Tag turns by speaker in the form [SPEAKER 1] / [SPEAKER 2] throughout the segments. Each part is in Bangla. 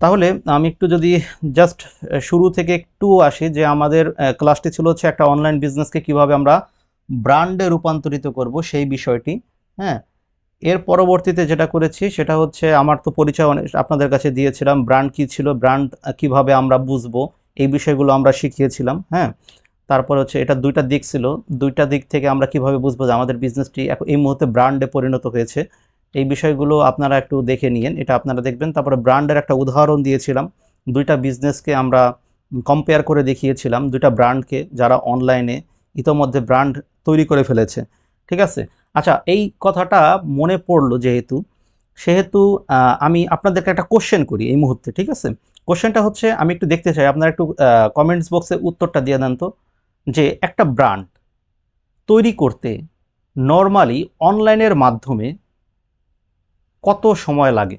[SPEAKER 1] তাহলে আমি একটু যদি জাস্ট শুরু থেকে একটু আসি যে আমাদের ক্লাসটি ছিল হচ্ছে একটা অনলাইন বিজনেসকে কিভাবে আমরা ব্র্যান্ডে রূপান্তরিত করব সেই বিষয়টি। হ্যাঁ, এর পরবর্তীতে যেটা করেছি সেটা হচ্ছে আমার তো পরিচয় অনেক আপনাদের কাছে দিয়েছিলাম, ব্র্যান্ড কী ছিল, ব্র্যান্ড কিভাবে আমরা বুঝবো, এই বিষয়গুলো আমরা শিখিয়েছিলাম। হ্যাঁ, তারপর হচ্ছে এটা দুইটা দিক ছিল, দুইটা দিক থেকে আমরা কিভাবে বুঝবো যে আমাদের বিজনেসটি এখন এই মুহূর্তে ব্র্যান্ডে পরিণত হয়েছে, এই বিষয়গুলো আপনারা একটু দেখে নিয়েন, এটা আপনারা দেখবেন। তারপরে ব্র্যান্ডের একটা উদাহরণ দিয়েছিলাম, দুইটা বিজনেসকে আমরা কম্পেয়ার করে দেখিয়েছিলাম, দুইটা ব্র্যান্ডকে যারা অনলাইনে ইতোমধ্যে ব্র্যান্ড তৈরি করে ফেলেছে। ঠিক আছে, আচ্ছা এই কথাটা মনে পড়লো যেহেতু, সেহেতু আমি আপনাদেরকে একটা কোশ্চেন করি এই মুহূর্তে। ঠিক আছে, কোশ্চেনটা হচ্ছে আমি একটু দেখতে চাই আপনারা একটু কমেন্টস বক্সে উত্তরটা দিয়ে দেন তো, যে একটা ব্র্যান্ড তৈরি করতে নর্মালি অনলাইনের মাধ্যমে কত সময় লাগে?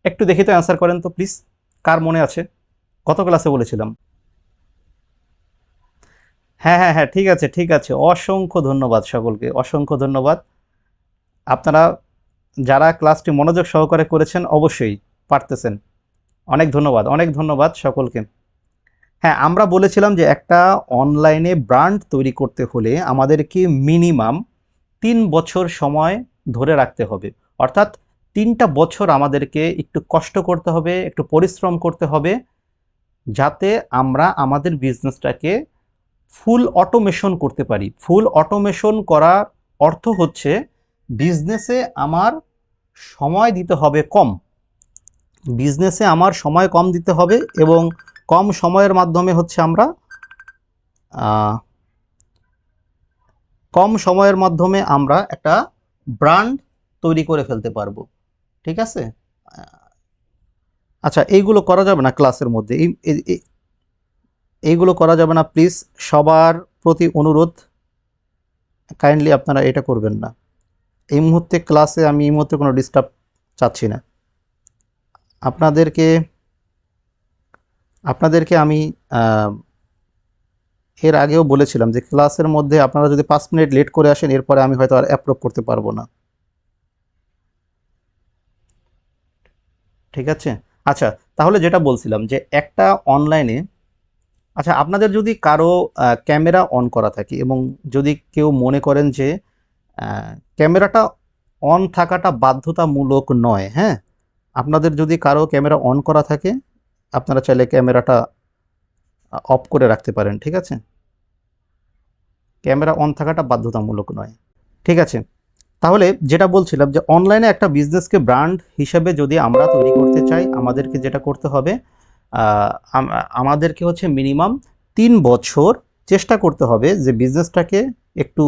[SPEAKER 1] একটু দেখি তো, অ্যান্সার করেন তো প্লিজ, কার মনে আছে? কত ক্লাসে বলেছিলাম? হ্যাঁ হ্যাঁ হ্যাঁ, ঠিক আছে ঠিক আছে, অসংখ্য ধন্যবাদ সকলকে, অসংখ্য ধন্যবাদ। আপনারা যারা ক্লাসটি মনোযোগ সহকারে করেছেন অবশ্যই পারতেছেন। অনেক ধন্যবাদ, অনেক ধন্যবাদ সকলকে। হ্যাঁ, আমরা বলেছিলাম যে একটা অনলাইনে ব্র্যান্ড তৈরি করতে হলে আমাদেরকে মিনিমাম 3 বছর সময় ধরে রাখতে হবে। অর্থাৎ 3টা বছর আমাদেরকে একটু কষ্ট করতে হবে, একটু পরিশ্রম করতে হবে, যাতে আমরা আমাদের বিজনেসটাকে ফুল অটোমেশন করতে পারি। ফুল অটোমেশন করার অর্থ হচ্ছে বিজনেসে আমার সময় দিতে হবে কম, বিজনেসে আমার সময় কম দিতে হবে, এবং কম সময়ের মাধ্যমে হচ্ছে আমরা কম সময়ের মাধ্যমে আমরা একটা ব্র্যান্ড তৈরি করে ফেলতে পারবো। ঠিক আছে, আচ্ছা এইগুলো করা যাবে না ক্লাসের মধ্যে, এইগুলো করা যাবে না প্লিজ, সবার প্রতি অনুরোধ, কাইন্ডলি আপনারা এটা করবেন না এই মুহূর্তে ক্লাসে। আমি এই মুহূর্তে কোনো ডিস্টার্ব চাচ্ছি না। আপনাদেরকে আপনাদেরকে আমি এর আগেও বলেছিলাম যে ক্লাসের মধ্যে আপনারা যদি 5 মিনিট লেট করে আসেন, এরপরে আমি হয়তো আর অ্যাপ্রুভ করতে পারবো না। ঠিক আছে, আচ্ছা তাহলে যেটা বলছিলাম যে একটা অনলাইনে, আচ্ছা আপনাদের যদি কারো ক্যামেরা অন করা থাকে এবং যদি কেউ মনে করেন যে ক্যামেরাটা অন থাকাটা বাধ্যতামূলক নয়, হ্যাঁ, আপনাদের যদি কারো ক্যামেরা অন করা থাকে আপনারা চাইলে ক্যামেরাটা অফ করে রাখতে পারেন। ঠিক আছে, ক্যামেরা অন থাকাটা বাধ্যতামূলক নয়। ঠিক আছে, তাহলে যেটা বলছিলাম যে অনলাইনে একটা বিজনেসকে ব্র্যান্ড হিসেবে যদি আমরা তৈরি করতে চাই, আমাদেরকে যেটা করতে হবে, আমাদেরকে হচ্ছে মিনিমাম 3 বছর চেষ্টা করতে হবে যে বিজনেসটাকে একটু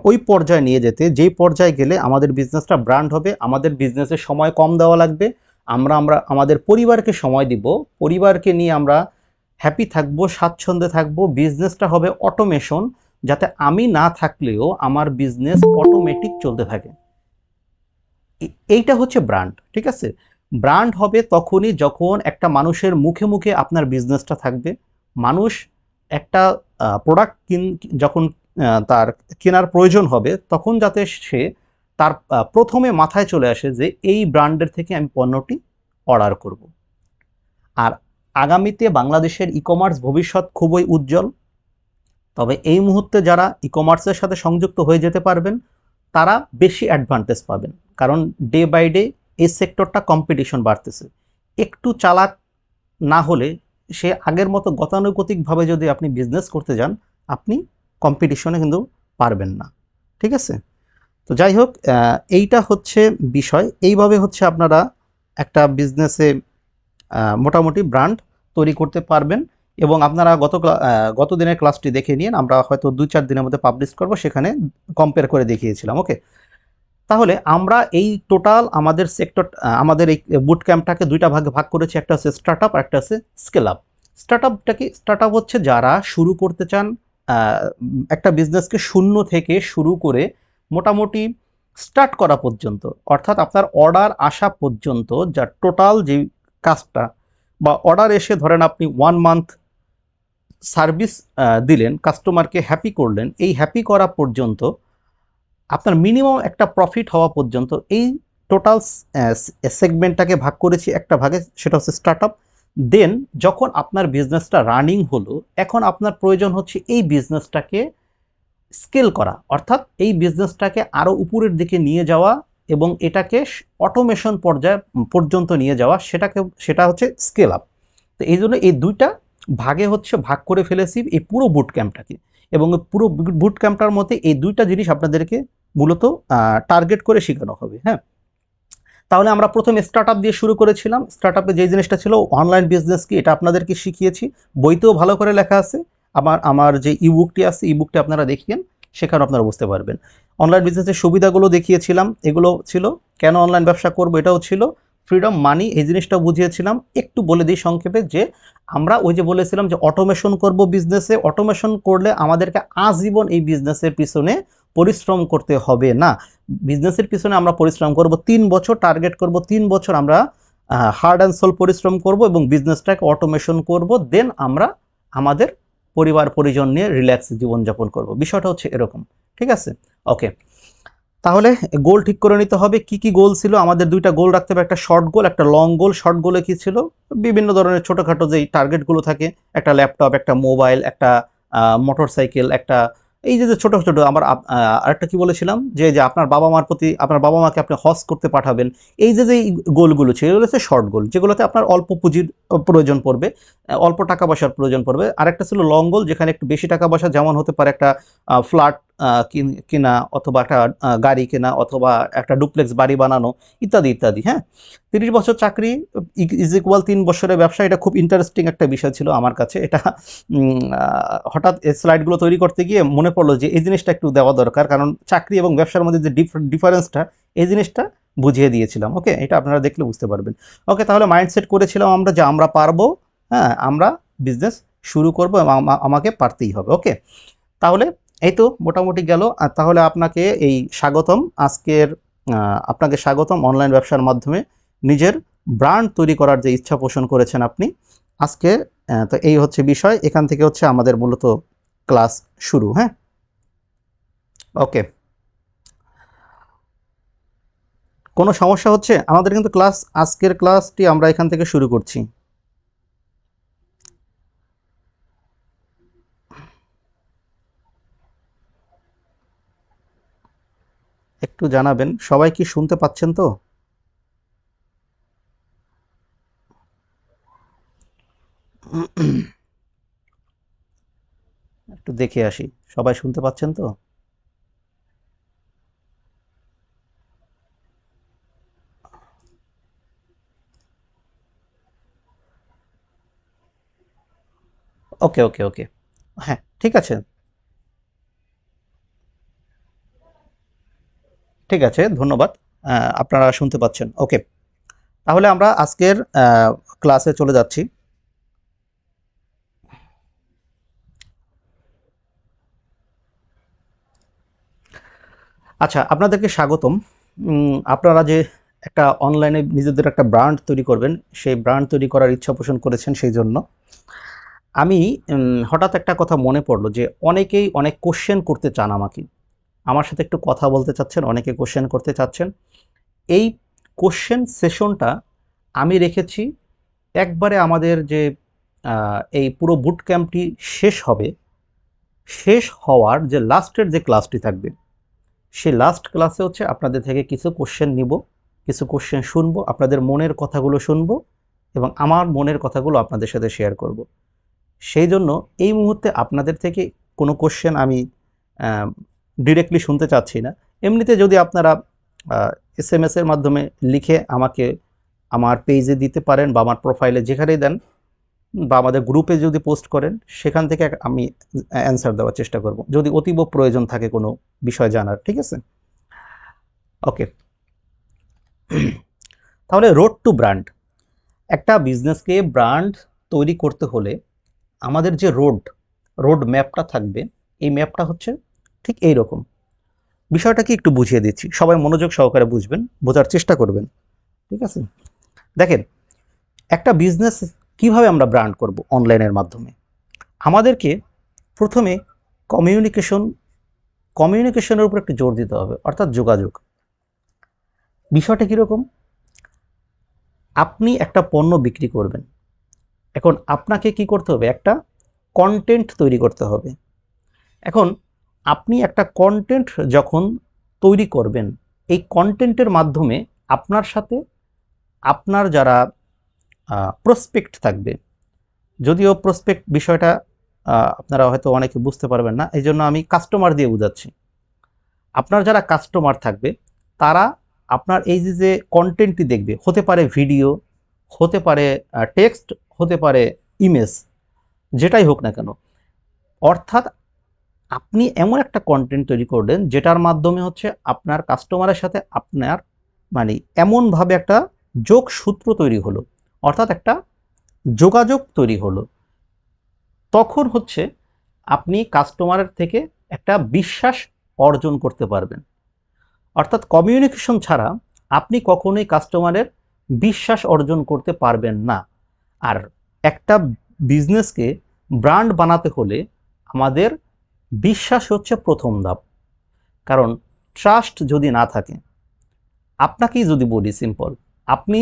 [SPEAKER 1] ওই পর্যায়ে নিয়ে যেতে, যেই পর্যায়ে গেলে আমাদের বিজনেসটা ব্র্যান্ড হবে, আমাদের বিজনেসে সময় কম দেওয়া লাগবে, আমরা আমরা আমাদের পরিবারকে সময় দিব, পরিবারকে নিয়ে আমরা হ্যাপি থাকবো, স্বাচ্ছন্দ্যে থাকবো, বিজনেসটা হবে অটোমেশন, যাতে আমি না থাকলেও আমার বিজনেস অটোমেটিক চলতে থাকে। এইটা হচ্ছে ব্র্যান্ড। ঠিক আছে, ব্র্যান্ড হবে তখনই যখন একটা মানুষের মুখে মুখে আপনার বিজনেসটা থাকবে, মানুষ একটা প্রোডাক্ট যখন তার কেনার প্রয়োজন হবে তখন যাতে সে তার প্রথমে মাথায় চলে আসে যে এই ব্র্যান্ডের থেকে আমি পণ্যটি অর্ডার করব। আর আগামীতে বাংলাদেশের ই কমার্স ভবিষ্যৎ খুবই উজ্জ্বল, তবে এই মুহূর্তে যারা ই কমার্সের সাথে সংযুক্ত হয়ে যেতে পারবেন তারা বেশি অ্যাডভান্টেজ পাবেন, কারণ ডে বাই ডে এই সেক্টরটা কম্পিটিশন বাড়তেছে। একটু চালাক না হলে, সে আগের মতো গতানুগতিকভাবে যদি আপনি বিজনেস করতে যান, আপনি কম্পিটিশনে কিন্তু পারবেন না। ঠিক আছে, তো যাই হোক, এইটা হচ্ছে বিষয়, এইভাবে হচ্ছে আপনারা একটা বিজনেসে মোটামুটি ব্র্যান্ড তৈরি করতে পারবেন। এবং আপনারা গত দিনের ক্লাসটি দেখে নিন, আমরা হয়তো 2-4 দিনের মধ্যে পাবলিশ করব, সেখানে কম্পেয়ার করে দেখিয়েছিলাম। ওকে, তাহলে আমরা এই টোটাল আমাদের সেক্টর, আমাদের এই বুট ক্যাম্পটাকে দুইটা ভাগে ভাগ করেছি, একটা হচ্ছে স্টার্ট আপ আর একটা হচ্ছে স্কেল আপ। স্টার্ট আপ হচ্ছে যারা শুরু করতে চান একটা বিজনেসকে শূন্য থেকে শুরু করে মোটামুটি স্টার্ট করা পর্যন্ত, অর্থাৎ আপনার অর্ডার আসা পর্যন্ত, যা টোটাল যে কাজটা, বা অর্ডার এসে ধরেন আপনি 1 মান্থ সার্ভিস দিলেন, কাস্টমারকে হ্যাপি করলেন, এই হ্যাপি করা পর্যন্ত আপনার মিনিমাম একটা প্রফিট হওয়া পর্যন্ত, এই টোটাল সেগমেন্টটাকে ভাগ করেছি একটা ভাগে, সেটা হচ্ছে স্টার্টআপ। দেন যখন আপনার বিজনেসটা রানিং হলো, এখন আপনার প্রয়োজন হচ্ছে এই বিজনেসটাকে স্কেল করা, অর্থাৎ এই বিজনেসটাকে আরও উপরের দিকে নিয়ে যাওয়া এবং এটাকে অটোমেশন পর্যায় পর্যন্ত নিয়ে যাওয়া, সেটা হচ্ছে স্কেল আপ। তো এই জন্য এই দুইটা ভাগে হচ্ছে ভাগ করে ফেলেছি এই পুরো বুট ক্যাম্পটাকে, এবং পুরো বুট ক্যাম্পটার মধ্যে এই দুইটা জিনিস আপনাদেরকে মূলত টার্গেট করে শেখানো হবে। হ্যাঁ, তাহলে আমরা প্রথমে স্টার্টআপ দিয়ে শুরু করেছিলাম। স্টার্টআপে যে জিনিসটা ছিল অনলাইন বিজনেস কি, এটা আপনাদেরকে শিখিয়েছি, বইতেও ভালো করে লেখা আছে। আমার যে ইবুকটি আছে, ইবুকটি আপনারা দেখিয়েন, সেখানে আপনারা বুঝতে পারবেন। অনলাইন বিজনেসের সুবিধাগুলো দেখিয়েছিলাম, এগুলো ছিল। কেন অনলাইন ব্যবসা করবো, এটাও ছিল। ফ্রিডম মানি, এই জিনিসটা বুঝিয়েছিলাম। একটু বলে দিই সংক্ষেপে যে আমরা ওই যে বলেছিলাম যে অটোমেশন করব বিজনেসে, অটোমেশন করলে আমাদেরকে আজীবন এই বিজনেসের পিছনে পরিশ্রম করতে হবে না। বিজনেসের পিছনে আমরা পরিশ্রম করব 3 বছর, টার্গেট করব 3 বছর আমরা হার্ড অ্যান্ড সোল পরিশ্রম করব এবং বিজনেসটাকে অটোমেশন করব। দেন আমরা আমাদের পরিবার পরিজন নিয়ে রিল্যাক্স জীবনযাপন করব। বিষয়টা হচ্ছে এরকম, ঠিক আছে? ওকে, তাহলে গোল ঠিক করে নিতে হবে। কি কি গোল ছিল আমাদের? দুইটা গোল রাখতে হবে, একটা শর্ট গোল, একটা লং গোল। শর্ট গোলে কি ছিল? বিভিন্ন ধরনের ছোটোখাটো যেই টার্গেটগুলো থাকে, একটা ল্যাপটপ, একটা মোবাইল, একটা মোটরসাইকেল, একটা এই যে ছোটো ছোটো আমার আরেকটা কি বলেছিলাম, যে আপনার বাবা মার প্রতি, আপনার বাবা মাকে আপনি হজ করতে পাঠাবেন। এই যে গোলগুলো ছিল, এগুলো হচ্ছে শর্ট গোল, যেগুলোতে আপনার অল্প পুঁজির প্রয়োজন পড়বে, অল্প টাকা পয়সার প্রয়োজন পড়বে। আরেকটা ছিল লং গোল, যেখানে একটু বেশি টাকা পয়সা, যেমন হতে পারে একটা ফ্ল্যাট কেনা, অথবা একটা গাড়ি কেনা, অথবা একটা ডুপ্লেক্স বাড়ি বানানো, ইত্যাদি ইত্যাদি। হ্যাঁ, 30 বছর চাকরি ইজ ইকুয়াল 3 বছরের ব্যবসা। এটা খুব ইন্টারেস্টিং একটা বিষয় ছিল আমার কাছে। এটা হঠাৎ এই স্লাইডগুলো তৈরি করতে গিয়ে মনে পড়লো যে এই জিনিসটা একটু দেওয়া দরকার, কারণ চাকরি এবং ব্যবসার মধ্যে যে ডিফারেন্সটা, এই জিনিসটা বুঝিয়ে দিয়েছিলাম। ওকে, এটা আপনারা দেখলে বুঝতে পারবেন। ওকে, তাহলে মাইন্ডসেট করেছিলাম আমরা যে আমরা পারবো, হ্যাঁ, আমরা বিজনেস শুরু করবো এবং আমাকে পারতেই হবে। ওকে, তাহলে এই তো মোটামুটি গেল। আর তাহলে আপনাকে এই স্বাগতম, আপনাকে স্বাগতম অনলাইন ব্যবসার মাধ্যমে নিজের ব্র্যান্ড তৈরি করার যে ইচ্ছা পোষণ করেছেন আপনি আজকে। তো এই হচ্ছে বিষয়, এখান থেকে হচ্ছে আমাদের মূলত ক্লাস শুরু। হ্যাঁ, ওকে, কোনো সমস্যা হচ্ছে? আমাদের কিন্তু আজকের ক্লাসটি আমরা এখান থেকে শুরু করছি। একটু জানাবেন, সবাই কি শুনতে পাচ্ছেন তো? একটু দেখে আসি, সবাই শুনতে পাচ্ছেন তো? ওকে ওকে ওকে, হ্যাঁ, ঠিক আছে, ঠিক আছে, ধন্যবাদ। আপনারা শুনতে পাচ্ছেন। ওকে, তাহলে আমরা আজকের ক্লাসে চলে যাচ্ছি। আচ্ছা, আপনাদেরকে স্বাগতম। আপনারা যে একটা অনলাইনে নিজেদের একটা ব্র্যান্ড তৈরি করবেন, সেই ব্র্যান্ড তৈরি করার ইচ্ছা পোষণ করেছেন, সেই জন্য আমি হঠাৎ একটা কথা মনে পড়লো যে অনেকেই অনেক কোশ্চেন করতে চান আমাকে, আমার সাথে একটু কথা বলতে চাচ্ছেন, অনেকে কোশ্চেন করতে চাচ্ছেন। এই কোশ্চেন সেশনটা আমি রেখেছি একবারে আমাদের যে এই পুরো বুট ক্যাম্পটি শেষ হবে, শেষ হওয়ার যে লাস্টের যে ক্লাসটি থাকবে, সেই লাস্ট ক্লাসে হচ্ছে আপনাদের থেকে কিছু কোশ্চেন নিব, কিছু কোশ্চেন শুনবো, আপনাদের মনের কথাগুলো শুনবো এবং আমার মনের কথাগুলো আপনাদের সাথে শেয়ার করব। সেই জন্য এই মুহূর্তে আপনাদের থেকে কোনো কোশ্চেন আমি ডিরেক্টলি শুনতে চাচ্ছি না। এমনিতে যদি আপনারা SMS এর মাধ্যমে লিখে আমাকে আমার পেজে দিতে পারেন, বা আমার প্রোফাইলে যেখানেই দেন, বা আমাদের গ্রুপে যদি পোস্ট করেন, সেখান থেকে আমি অ্যান্সার দেওয়ার চেষ্টা করব, যদি অতীব প্রয়োজন থাকে কোনো বিষয় জানার। ঠিক আছে? ওকে, তাহলে রোড টু ব্র্যান্ড। একটা বিজনেসকে ব্র্যান্ড তৈরি করতে হলে আমাদের যে রোড ম্যাপটা থাকবে, এই ম্যাপটা হচ্ছে ঠিক এই রকম। বিষয়টা কি একটু বুঝিয়ে দিচ্ছি, সবাই মনোযোগ সহকারে বুঝবেন, বোঝার চেষ্টা করবেন। ঠিক আছে? দেখেন, একটা বিজনেস কিভাবে আমরা ব্র্যান্ড করব অনলাইনের মাধ্যমে? আমাদেরকে প্রথমে কমিউনিকেশনের উপর একটু জোর দিতে হবে, অর্থাৎ যোগাযোগ। বিষয়টা কীরকম? আপনি একটা পণ্য বিক্রি করবেন, এখন আপনাকে কি করতে হবে? একটা কন্টেন্ট তৈরি করতে হবে। এখন আপনি একটা কন্টেন্ট যখন তৈরি করবেন, এই কন্টেন্টের মাধ্যমে আপনার সাথে আপনার যারা প্রসপেক্ট থাকবে, যদিও প্রসপেক্ট বিষয়টা আপনারা হয়তো অনেকে বুঝতে পারবেন না, এই জন্য আমি কাস্টমার দিয়ে বোঝাচ্ছি। আপনার যারা কাস্টমার থাকবে তারা আপনার এই যে কন্টেন্টটি দেখবে, হতে পারে ভিডিও, হতে পারে টেক্সট, হতে পারে ইমেজ, যেটাই হোক না কেন। অর্থাৎ আপনি এমন একটা কন্টেন্ট তৈরি করলেন যেটার মাধ্যমে হচ্ছে আপনার কাস্টমারের সাথে আপনার মানে এমনভাবে একটা যোগসূত্র তৈরি হলো, অর্থাৎ একটা যোগাযোগ তৈরি হলো। তখন হচ্ছে আপনি কাস্টমারের থেকে একটা বিশ্বাস অর্জন করতে পারবেন। অর্থাৎ কমিউনিকেশন ছাড়া আপনি কখনোই কাস্টমারের বিশ্বাস অর্জন করতে পারবেন না। আর একটা বিজনেসকে ব্র্যান্ড বানাতে হলে আমাদের বিশ্বাস হচ্ছে প্রথম ধাপ। কারণ ট্রাস্ট যদি না থাকে, আপনাকেই যদি বলি সিম্পল, আপনি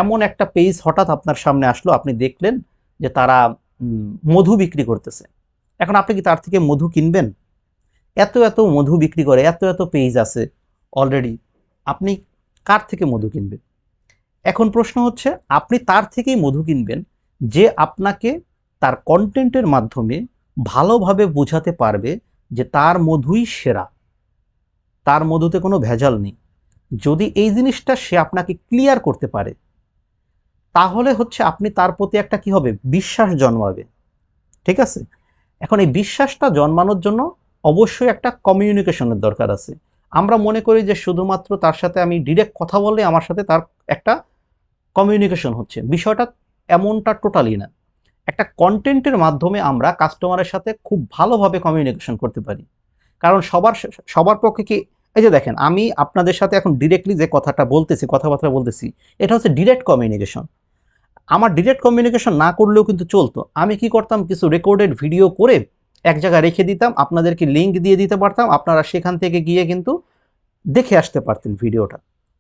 [SPEAKER 1] এমন একটা পেজ হঠাৎ আপনার সামনে আসলো, আপনি দেখলেন যে তারা মধু বিক্রি করতেছে। এখন আপনি কি তার থেকে মধু কিনবেন? এত এত মধু বিক্রি করে, এত এত পেজ আছে অলরেডি, আপনি কার থেকে মধু কিনবেন? এখন প্রশ্ন হচ্ছে, আপনি তার থেকেই মধু কিনবেন যে আপনাকে তার কন্টেন্টের মাধ্যমে ভালোভাবে বোঝাতে পারবে যে তার মধুই সেরা, তার মধুতে কোনো ভেজাল নেই। যদি এই জিনিসটা সে আপনাকে ক্লিয়ার করতে পারে, তাহলে হচ্ছে আপনি তার প্রতি একটা কি হবে? বিশ্বাস জন্মাবে। ঠিক আছে? এখন এই বিশ্বাসটা জন্মানোর জন্য অবশ্যই একটা কমিউনিকেশনের দরকার আছে। আমরা মনে করি যে শুধুমাত্র তার সাথে আমি ডিরেক্ট কথা বললে আমার সাথে তার একটা কমিউনিকেশন হচ্ছে। বিষয়টা এমনটা টোটালি না। একটা কন্টেন্টের মাধ্যমে আমরা কাস্টমারের সাথে খুব ভালোভাবে কমিউনিকেশন করতে পারি। কারণ সবার পক্ষে কি, এই যে দেখেন আমি আপনাদের সাথে এখন ডিরেক্টলি যে কথাটা বলতেছি, কথাবার্তা বলতেছি, এটা হচ্ছে ডিরেক্ট কমিউনিকেশন। আমার ডিরেক্ট কমিউনিকেশন না করলেও কিন্তু চলতো। আমি কি করতাম? কিছু রেকর্ডেড ভিডিও করে এক জায়গায় রেখে দিতাম, আপনাদেরকে লিঙ্ক দিয়ে দিতে পারতাম, আপনারা সেখান থেকে গিয়ে কিন্তু দেখে আসতে পারতেন ভিডিওটা।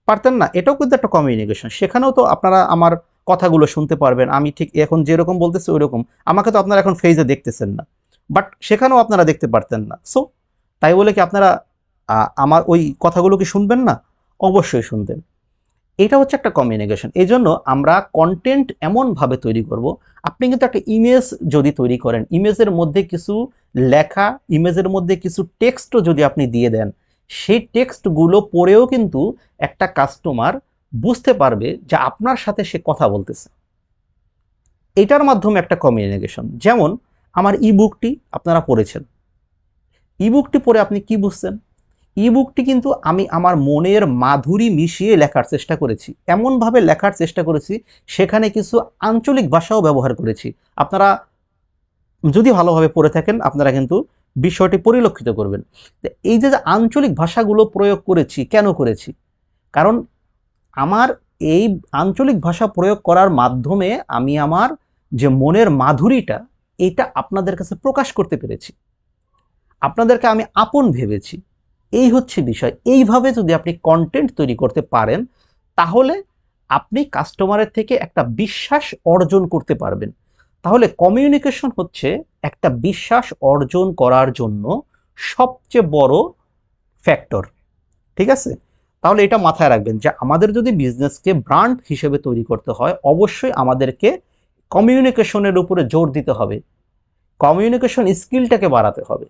[SPEAKER 1] পারতেন না? এটাও কিন্তু একটা কমিউনিকেশন। সেখানেও তো আপনারা আমার কথাগুলো শুনতে পারবেন। আমি ঠিক এখন যেরকম বলতেছি ওইরকম। আমাকে তো আপনারা এখন ফেজে দেখতেছেন না, বাট সেখানেও আপনারা দেখতে পারতেন না। সো তাই বলে কি আপনারা আমার ওই কথাগুলো কি শুনবেন না? অবশ্যই শুনতেন। এটা হচ্ছে একটা কমিউনিকেশন। এই জন্য আমরা কন্টেন্ট এমনভাবে তৈরি করব, আপনি কিন্তু একটা ইমেজ যদি তৈরি করেন, ইমেজের মধ্যে কিছু লেখা, ইমেজের মধ্যে কিছু টেক্সটও যদি আপনি দিয়ে দেন, সেই টেক্সটগুলো পড়েও কিন্তু একটা কাস্টমার বুঝতে পারবে যে আপনার সাথে সে কথা বলতেছে। এটার মাধ্যমে একটা কমিউনিকেশন। যেমন আমার ইবুকটি আপনারা পড়েছেন, ইবুকটি পড়ে আপনি কি বুঝছেন? ইবুকটি কিন্তু আমি আমার মনের মাধুরী মিশিয়ে লেখার চেষ্টা করেছি, এমনভাবে লেখার চেষ্টা করেছি সেখানে কিছু আঞ্চলিক ভাষাও ব্যবহার করেছি। আপনারা যদি ভালোভাবে পড়ে থাকেন আপনারা কিন্তু বিষয়টি পরিলক্ষিত করবেন। এই যে আঞ্চলিক ভাষাগুলো প্রয়োগ করেছি, কেন করেছি? কারণ আমার এই আঞ্চলিক ভাষা প্রয়োগ করার মাধ্যমে আমি আমার যে মনের মাধুরীটা, এটা আপনাদের কাছে প্রকাশ করতে পেরেছি, আপনাদেরকে আমি আপন ভেবেছি। এই হচ্ছে বিষয়। এইভাবে যদি আপনি কন্টেন্ট তৈরি করতে পারেন, তাহলে আপনি কাস্টমারের থেকে একটা বিশ্বাস অর্জন করতে পারবেন। তাহলে কমিউনিকেশন হচ্ছে একটা বিশ্বাস অর্জন করার জন্য সবচেয়ে বড় ফ্যাক্টর। ঠিক আছে? তাহলে এটা মাথায় রাখবেন যে আমাদের যদি বিজনেসকে ব্র্যান্ড হিসেবে তৈরি করতে হয়, অবশ্যই আমাদেরকে কমিউনিকেশনের উপরে জোর দিতে হবে, কমিউনিকেশন স্কিলটাকে বাড়াতে হবে।